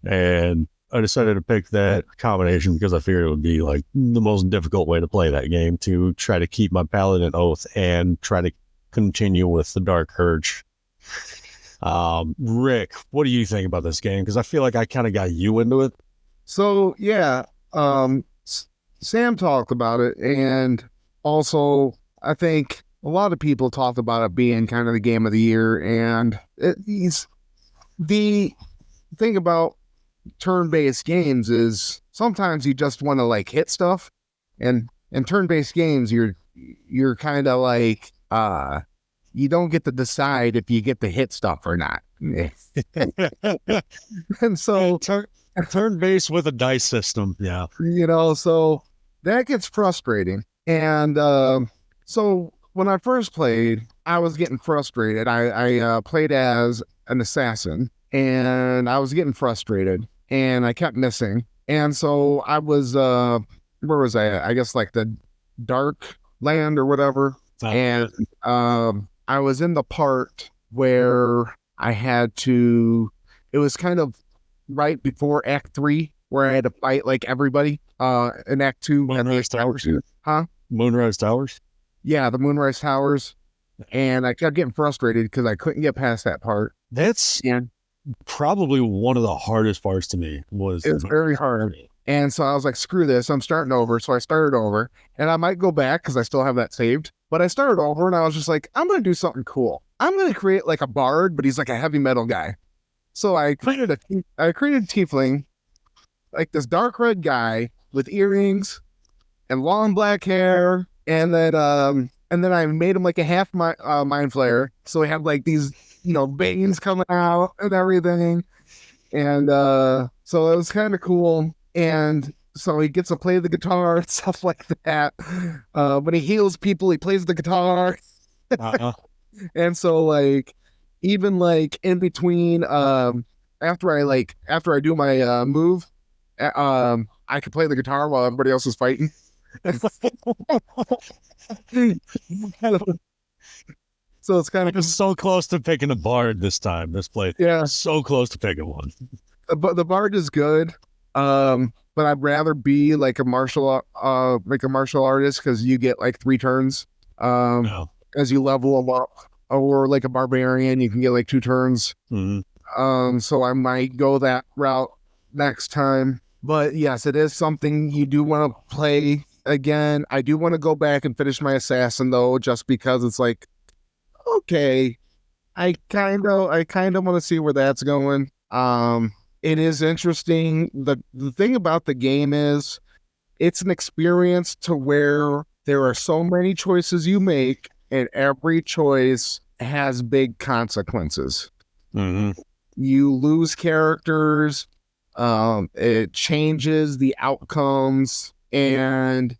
S2: And I decided to pick that combination because I figured it would be like the most difficult way to play that game, to try to keep my paladin oath and try to continue with the Dark Urge. Rick, what do you think about this game? Because I feel like I kind of got you into it.
S1: So yeah, Sam talked about it, and also I think a lot of people talked about it being kind of the game of the year. And the thing about turn-based games is sometimes you just want to like hit stuff, and in turn-based games you're kind of like you don't get to decide if you get to hit stuff or not. And so
S2: turn-based with a dice system, yeah,
S1: so that gets frustrating. And so when I first played, I was getting frustrated. I played as an assassin, and I was getting frustrated, and I kept missing. And so I was where was I at? I guess like the dark land or whatever. And I was in the part where I had to, it was kind of right before Act 3 where I had to fight like everybody. In Act 2.
S2: Moonrise Towers.
S1: Huh?
S2: Moonrise Towers.
S1: Yeah, the Moonrise Towers. And I kept getting frustrated because I couldn't get past that part.
S2: That's
S1: And
S2: probably one of the hardest parts to me. Was
S1: it was very hard. And so I was like, screw this, I'm starting over. So I started over, and I might go back because I still have that saved. But I started over, and I was just like, I'm going to do something cool. I'm going to create like a bard, but he's like a heavy metal guy. So I created a tiefling, like this dark red guy with earrings and long black hair. And then I made him like a half mind flayer. So he had like these, veins coming out and everything. And so it was kind of cool. And so he gets to play the guitar and stuff like that. When he heals people, he plays the guitar. And so like, even like in between, after I do my move, I could play the guitar while everybody else is fighting. So it's kind of
S2: just so close to picking a bard this time. This play,
S1: yeah,
S2: so close to picking one.
S1: But the bard is good. But I'd rather be like a martial artist because you get like 3 turns. As you level them up, or like a barbarian, you can get like 2 turns.
S2: Mm-hmm.
S1: So I might go that route next time. But yes, it is something you do want to play again. I do want to go back and finish my assassin though, just because it's like, okay, I kind of want to see where that's going. It is interesting. The thing about the game is it's an experience to where there are so many choices you make, and every choice has big consequences.
S2: Mm-hmm.
S1: You lose characters. It changes the outcomes, and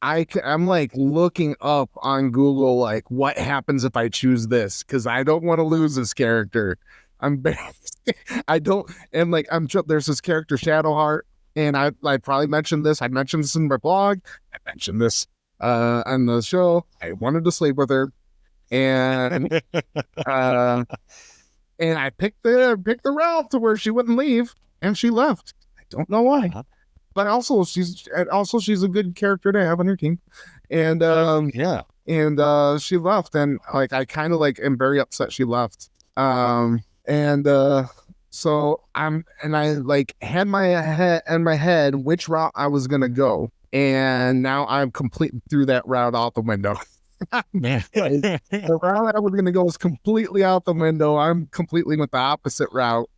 S1: I'm like looking up on Google, like what happens if I choose this? Cause I don't want to lose this character. I don't, and like, there's this character Shadowheart, and I probably mentioned this. I mentioned this in my blog. I mentioned this, on the show. I wanted to sleep with her, and, and I picked the route to where she wouldn't leave. And she left. I don't know why. But also she's a good character to have on your team. And she left, and like I kind of like am very upset she left. So I like had in my head which route I was gonna go. And now I'm completely threw that route out the window. The route I was gonna go is completely out the window. I'm completely with the opposite route.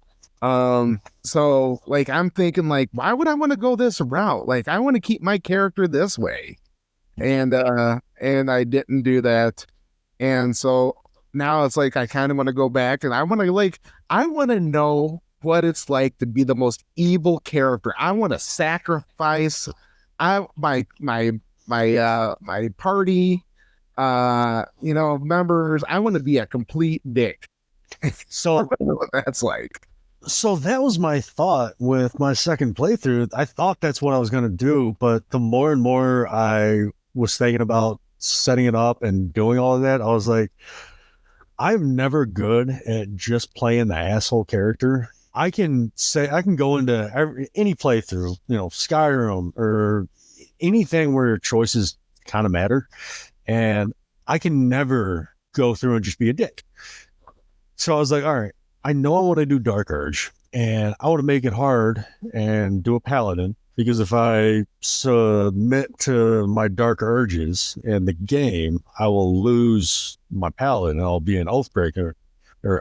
S1: So like I'm thinking like, why would I want to go this route? Like I want to keep my character this way. And I didn't do that. And so now it's like I kind of want to go back, and I want to know what it's like to be the most evil character. I want to sacrifice my party members. I want to be a complete dick. So I don't know what that's like.
S2: So that was my thought with my second playthrough. I thought that's what I was going to do, but the more and more I was thinking about setting it up and doing all of that, I was like, I'm never good at just playing the asshole character. I can go into any playthrough, Skyrim or anything where your choices kind of matter, and I can never go through and just be a dick. So I was like, all right, I know I want to do Dark Urge, and I want to make it hard and do a paladin, because if I submit to my dark urges in the game, I will lose my paladin. I'll be an oathbreaker, I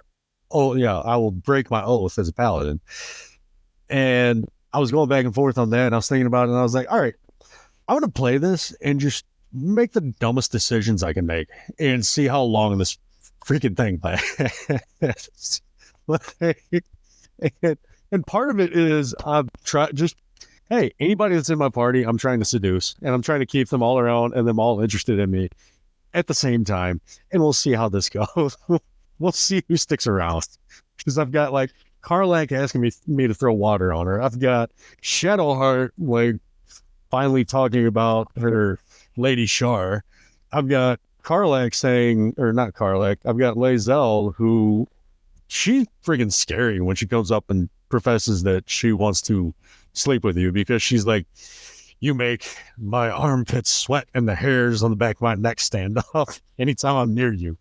S2: will break my oath as a paladin. And I was going back and forth on that, and I was thinking about it, and I was like, all right, I want to play this and just make the dumbest decisions I can make and see how long this freaking thing lasts. And part of it is hey, anybody that's in my party, I'm trying to seduce, and I'm trying to keep them all around and them all interested in me. at the same time, and we'll see how this goes. We'll see who sticks around. Because I've got like Karlak asking me to throw water on her. I've got Shadowheart like finally talking about her Lady Shar. I've got Karlak saying, or not Karlak, I've got Lae'zel, who she's freaking scary when she comes up and professes that she wants to sleep with you because she's like, you make my armpits sweat and the hairs on the back of my neck stand up anytime I'm near you.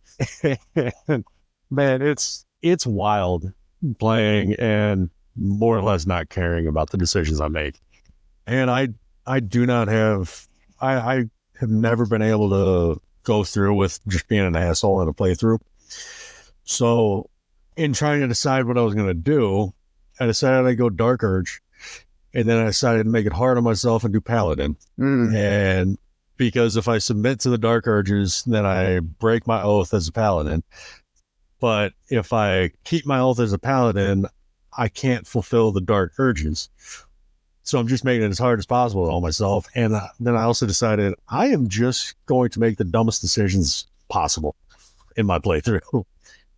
S2: And, man, it's wild playing and more or less not caring about the decisions I make. And I do not have, I have never been able to go through with just being an asshole in a playthrough. So in trying to decide what I was going to do, I decided I'd go Dark Urge. And then I decided to make it hard on myself and do Paladin. And because if I submit to the Dark Urges, then I break my oath as a Paladin. But if I keep my oath as a Paladin, I can't fulfill the Dark Urges. So I'm just making it as hard as possible on myself. And then I also decided I am just going to make the dumbest decisions possible in my playthrough.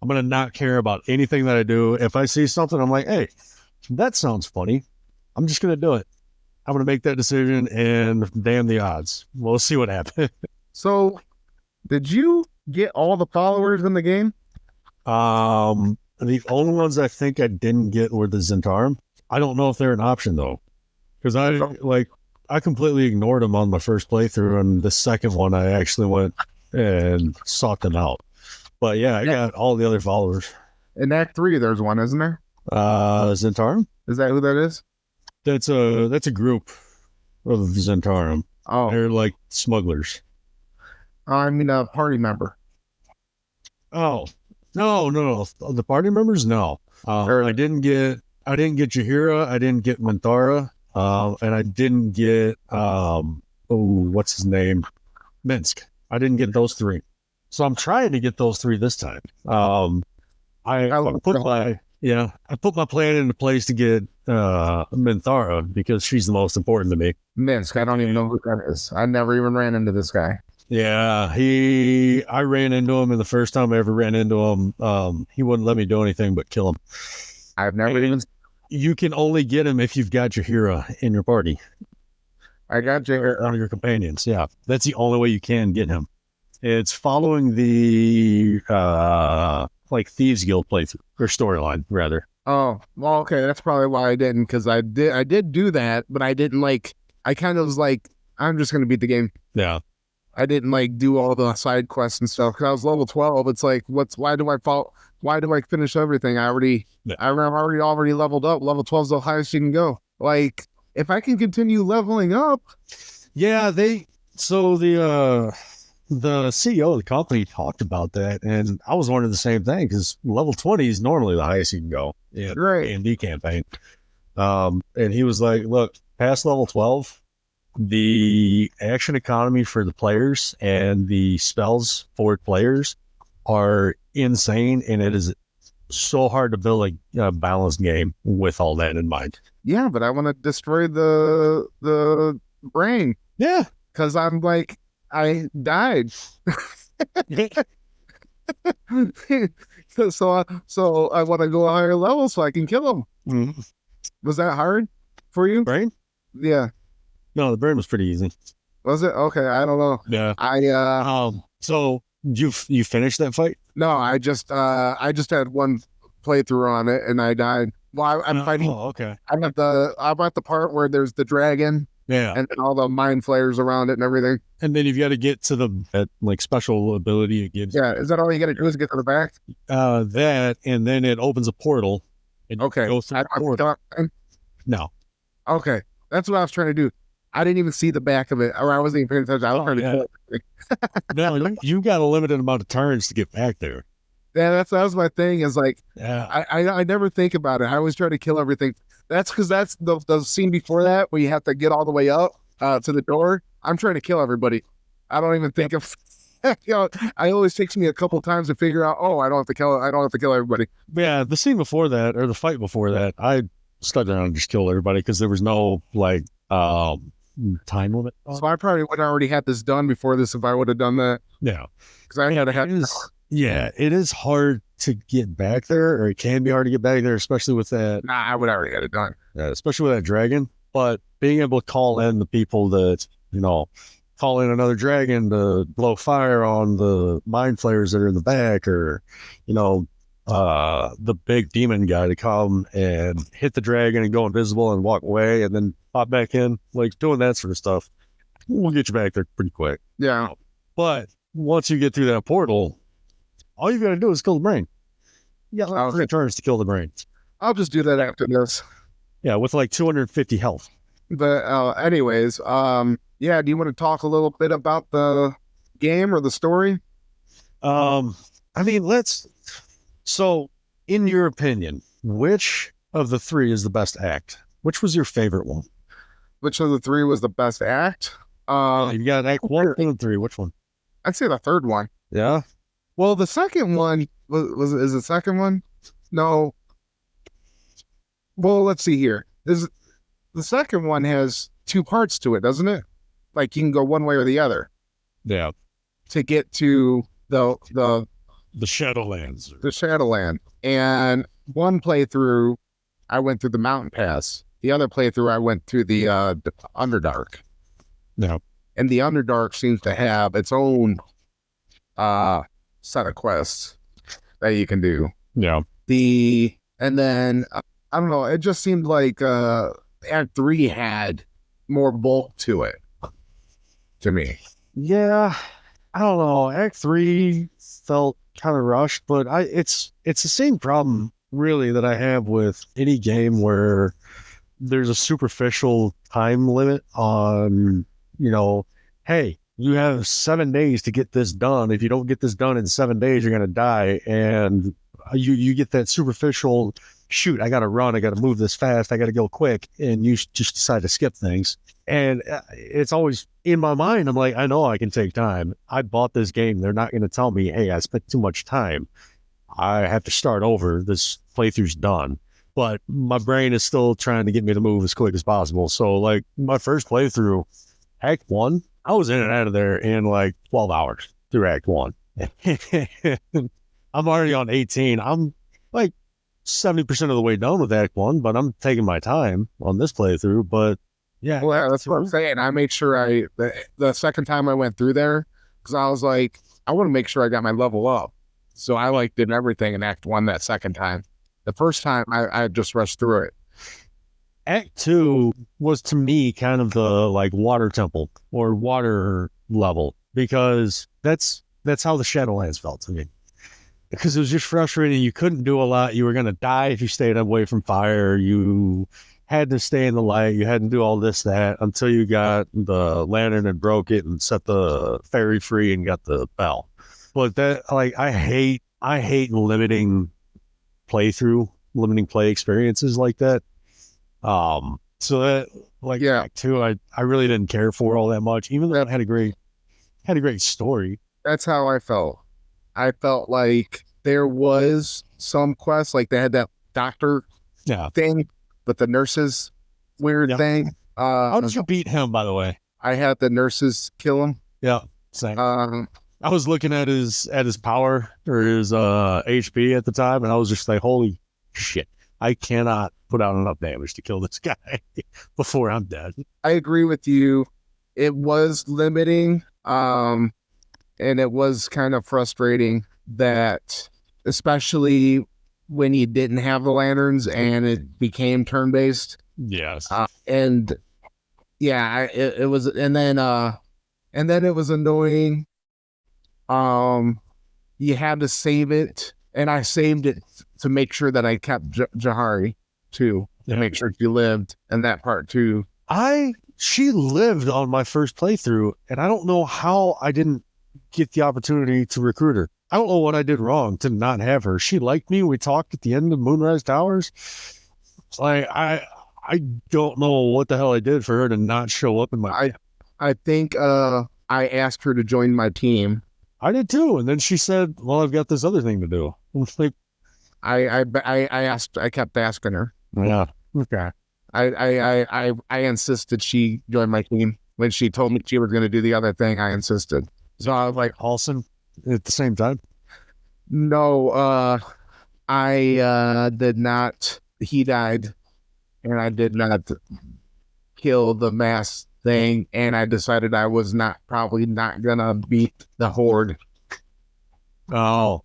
S2: I'm going to not care about anything that I do. If I see something, I'm like, hey, that sounds funny. I'm just going to do it. I'm going to make that decision and damn the odds. We'll see what happens.
S1: So, did you get all the followers in the game?
S2: The only ones I think I didn't get were the Zentarum. I don't know if they're an option though. Because I completely ignored them on my first playthrough, and the second one I actually went and sought them out. But yeah, I got all the other followers.
S1: In Act 3, there's one, isn't there?
S2: Zentarum?
S1: Is that who that is?
S2: That's a group of Zentarum.
S1: Oh,
S2: They're like smugglers.
S1: I mean a party member.
S2: Oh, no. The party members, no. I didn't get Jahira. I didn't get Minthara. And I didn't get what's his name? Minsk. I didn't get those three. So I'm trying to get those three this time. I put my plan into place to get Minthara because she's the most important to me.
S1: Minsk, I don't even know who that is. I never even ran into this guy.
S2: Yeah, I ran into him, and the first time I ever ran into him, he wouldn't let me do anything but kill him.
S1: I've never even.
S2: You can only get him if you've got Jahira in your party.
S1: I got Jahira.
S2: One of your companions, yeah. That's the only way you can get him. It's following the Thieves Guild playthrough, or storyline, rather.
S1: Oh, well, okay, that's probably why I didn't, because I did do that, but I didn't I kind of was like, I'm just going to beat the game.
S2: Yeah.
S1: I didn't do all the side quests and stuff, because I was level 12. It's like, why do I finish everything? I'm already leveled up. Level 12 is the highest you can go. Like, if I can continue leveling up.
S2: Yeah, the CEO of the company talked about that, and I was wondering the same thing, because level 20 is normally the highest you can go in A&D campaign. And he was like, look, past level 12, the action economy for the players and the spells for players are insane, and it is so hard to build a balanced game with all that in mind.
S1: Yeah, but I want to destroy the brain.
S2: Yeah,
S1: because I'm like, I died. so I want to go a higher level so I can kill him.
S2: Mm-hmm.
S1: Was that hard for you?
S2: Brain?
S1: Yeah.
S2: No, the brain was pretty easy.
S1: Was it? Okay, I don't know.
S2: Yeah. So you finished that fight?
S1: No, I just had one playthrough on it and I died. Well, I'm fighting.
S2: Oh, okay.
S1: I'm at the part where there's the dragon.
S2: Yeah.
S1: And all the mind flayers around it and everything.
S2: And then you've got to get to that special ability it gives.
S1: Yeah. Is that all you got to do is get to the back?
S2: That, and then it opens a portal. And
S1: okay.
S2: Go through the portal. No.
S1: Okay. That's what I was trying to do. I didn't even see the back of it, or I wasn't even paying attention. I was trying to kill it.
S2: No, you got a limited amount of turns to get back there.
S1: Yeah, that was my thing. Is like, yeah. I never think about it. I always try to kill everything. That's because that's the scene before that where you have to get all the way up to the door. I'm trying to kill everybody. I don't even think of. It always takes me a couple times to figure out. Oh, I don't have to kill everybody.
S2: Yeah, the scene before that, or the fight before that, I stuck around and just killed everybody because there was no time limit.
S1: So I probably would have already had this done before this if I would have done that.
S2: Yeah.
S1: Because I had to have.
S2: Yeah, it is hard to get back there, or it can be hard to get back there, especially with that.
S1: Nah, I would already had it done.
S2: Especially with that dragon. But being able to call in the people that, call in another dragon to blow fire on the mind flayers that are in the back, or, the big demon guy to come and hit the dragon and go invisible and walk away and then pop back in, like doing that sort of stuff, we'll get you back there pretty quick.
S1: Yeah.
S2: But once you get through that portal, all you've got to do is kill the brain. Yeah, like 3 turns to kill the brain.
S1: I'll just do that after this.
S2: Yeah, with like 250 health.
S1: But anyways, do you want to talk a little bit about the game or the story?
S2: So in your opinion, which of the 3 is the best act? Which was your favorite one?
S1: Which of the 3 was the best act?
S2: You got act 1 and 3. Which one?
S1: I'd say the third one.
S2: Yeah.
S1: Well, the second one is the second one? No. Well, let's see here. The second one has 2 parts to it, doesn't it? Like you can go one way or the other.
S2: Yeah.
S1: To get to the
S2: Shadowlands.
S1: The Shadowland. And one playthrough, I went through the Mountain Pass. The other playthrough, I went through the Underdark.
S2: Yeah. And
S1: the Underdark seems to have its own set of quests that you can do.
S2: Yeah.
S1: And then I don't know, it just seemed like Act 3 had more bulk to it to me.
S2: Yeah. I don't know. Act 3 felt kind of rushed, but it's the same problem really that I have with any game where there's a superficial time limit on, hey, you have 7 days to get this done. If you don't get this done in 7 days, you're going to die. And you get that superficial, shoot, I got to run. I got to move this fast. I got to go quick. And you just decide to skip things. And it's always in my mind. I'm like, I know I can take time. I bought this game. They're not going to tell me, hey, I spent too much time. I have to start over. This playthrough's done. But my brain is still trying to get me to move as quick as possible. So like my first playthrough, Act 1, I was in and out of there in like 12 hours through Act 1. I'm already on 18. I'm like 70% of the way done with Act 1, but I'm taking my time on this playthrough. But yeah.
S1: Well, that's what I'm saying. I made sure the second time I went through there, because I was like, I want to make sure I got my level up. So I did everything in Act 1 that second time. The first time I just rushed through it.
S2: Act 2 was to me kind of the like water temple or water level, because that's how the Shadowlands felt to me. Because it was just frustrating. You couldn't do a lot. You were going to die if you stayed away from fire. You had to stay in the light. You had to do all this, that, until you got the lantern and broke it and set the fairy free and got the bell. But that, like, I hate limiting play experiences like that. So that, like, yeah, Act 2, I really didn't care for all that much, even though it had a great story.
S1: That's how I felt. I felt like there was some quests, like they had that doctor thing with the nurses weird thing.
S2: How did you beat him, by the way?
S1: I had the nurses kill him.
S2: Yeah, same. I was looking at his power or his HP at the time, and I was just like, holy shit, I cannot put out enough damage to kill this guy before I'm dead.
S1: I agree with you. It was limiting, and it was kind of frustrating that, especially when you didn't have the lanterns and it became turn-based.
S2: Yes.
S1: And yeah, it was, and then it was annoying. You had to save it, and I saved it to make sure that I kept Jahari too, to make sure she lived in that part too.
S2: She lived on my first playthrough, and I don't know how I didn't get the opportunity to recruit her. I don't know what I did wrong to not have her. She liked me. We talked at the end of Moonrise Towers. Like, I don't know what the hell I did for her to not show up in my...
S1: I think I asked her to join my team.
S2: I did too. And then she said, well, I've got this other thing to do. Like,
S1: I kept asking her.
S2: Yeah. Okay.
S1: I insisted she join my team. When she told me she was going to do the other thing, I insisted. So I was like,
S2: Halson at the same time.
S1: no, I did not. He died, and I did not kill the mass thing. And I decided I was probably not gonna beat the horde.
S2: Oh,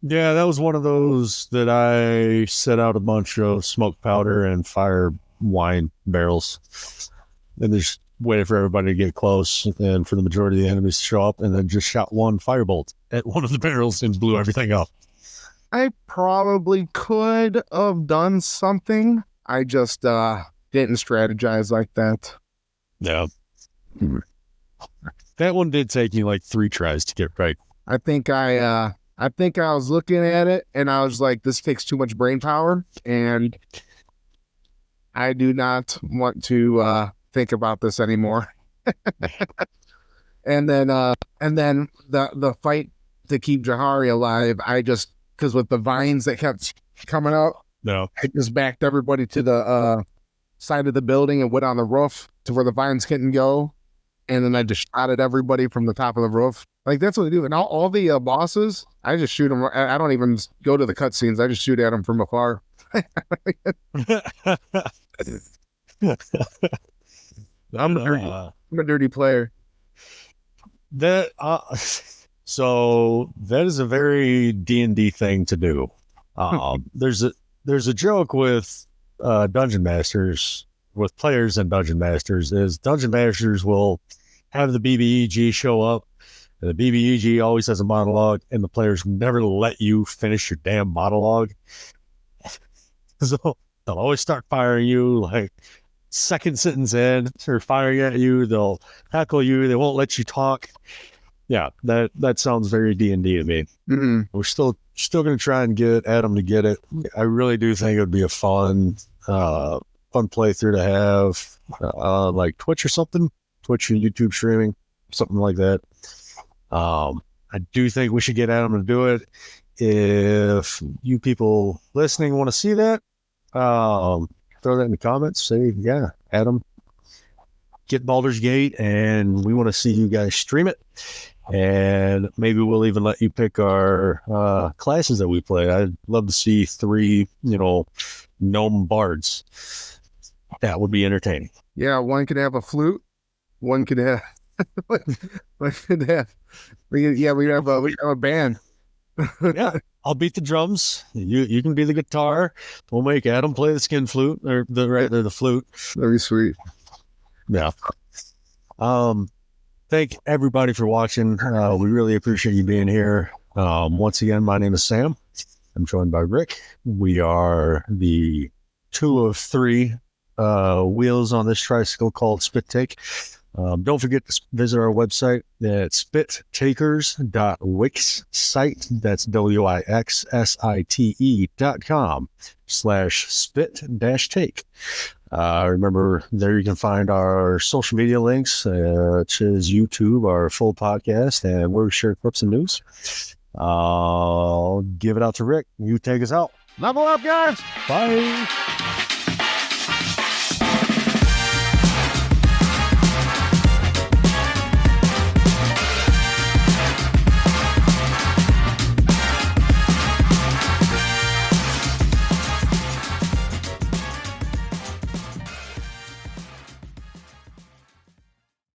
S2: yeah, that was one of those that I set out a bunch of smoke powder and fire wine barrels, and just waited for everybody to get close and for the majority of the enemies to show up, and then just shot one firebolt at one of the barrels and blew everything up.
S1: I probably could have done something. I just didn't strategize like that.
S2: Yeah. That one did take me like 3 tries to get right.
S1: I think I was looking at it and I was like, this takes too much brain power, and I do not want to think about this anymore. and then the fight to keep Jahari alive, because with the vines that kept coming out,
S2: No.
S1: I just backed everybody to the side of the building and went on the roof to where the vines couldn't go. And then I just shot at everybody from the top of the roof. Like, that's what I do. And all the bosses, I just shoot them. I don't even go to the cutscenes. I just shoot at them from afar. I'm a dirty player.
S2: That so that is a very D&D thing to do. There's a joke with dungeon masters, with players and dungeon masters, is dungeon masters will have the BBEG show up, and the BBEG always has a monologue, and the players never let you finish your damn monologue. So they'll always start firing you like second sentence in, or firing at you. They'll heckle you. They won't let you talk. Yeah, that sounds very D&D to me.
S1: Mm-hmm.
S2: We're still going to try and get Adam to get it. I really do think it would be a fun playthrough to have, like Twitch or something, Twitch and YouTube streaming, something like that. I do think we should get Adam to do it. If you people listening want to see that, throw that in the comments. Say, yeah, Adam, get Baldur's Gate, and we want to see you guys stream it. And maybe we'll even let you pick our classes that we play. I'd love to see 3, gnome bards. That would be entertaining.
S1: Yeah, one could have a flute. One could have. we could have a band.
S2: Yeah, I'll beat the drums. You can be the guitar. We'll make Adam play the skin flute, or the flute.
S1: That'd be sweet.
S2: Yeah. Thank everybody for watching. We really appreciate you being here. Once again, my name is Sam. I'm joined by Rick. We are the 2 of 3 wheels on this tricycle called Spit Take. Don't forget to visit our website at spittakers.wixsite. That's wixsite.com/spit-take. Remember, there you can find our social media links, such as YouTube, our full podcast, and where we share clips and news. I'll give it out to Rick. You take us out.
S1: Level up, guys.
S2: Bye.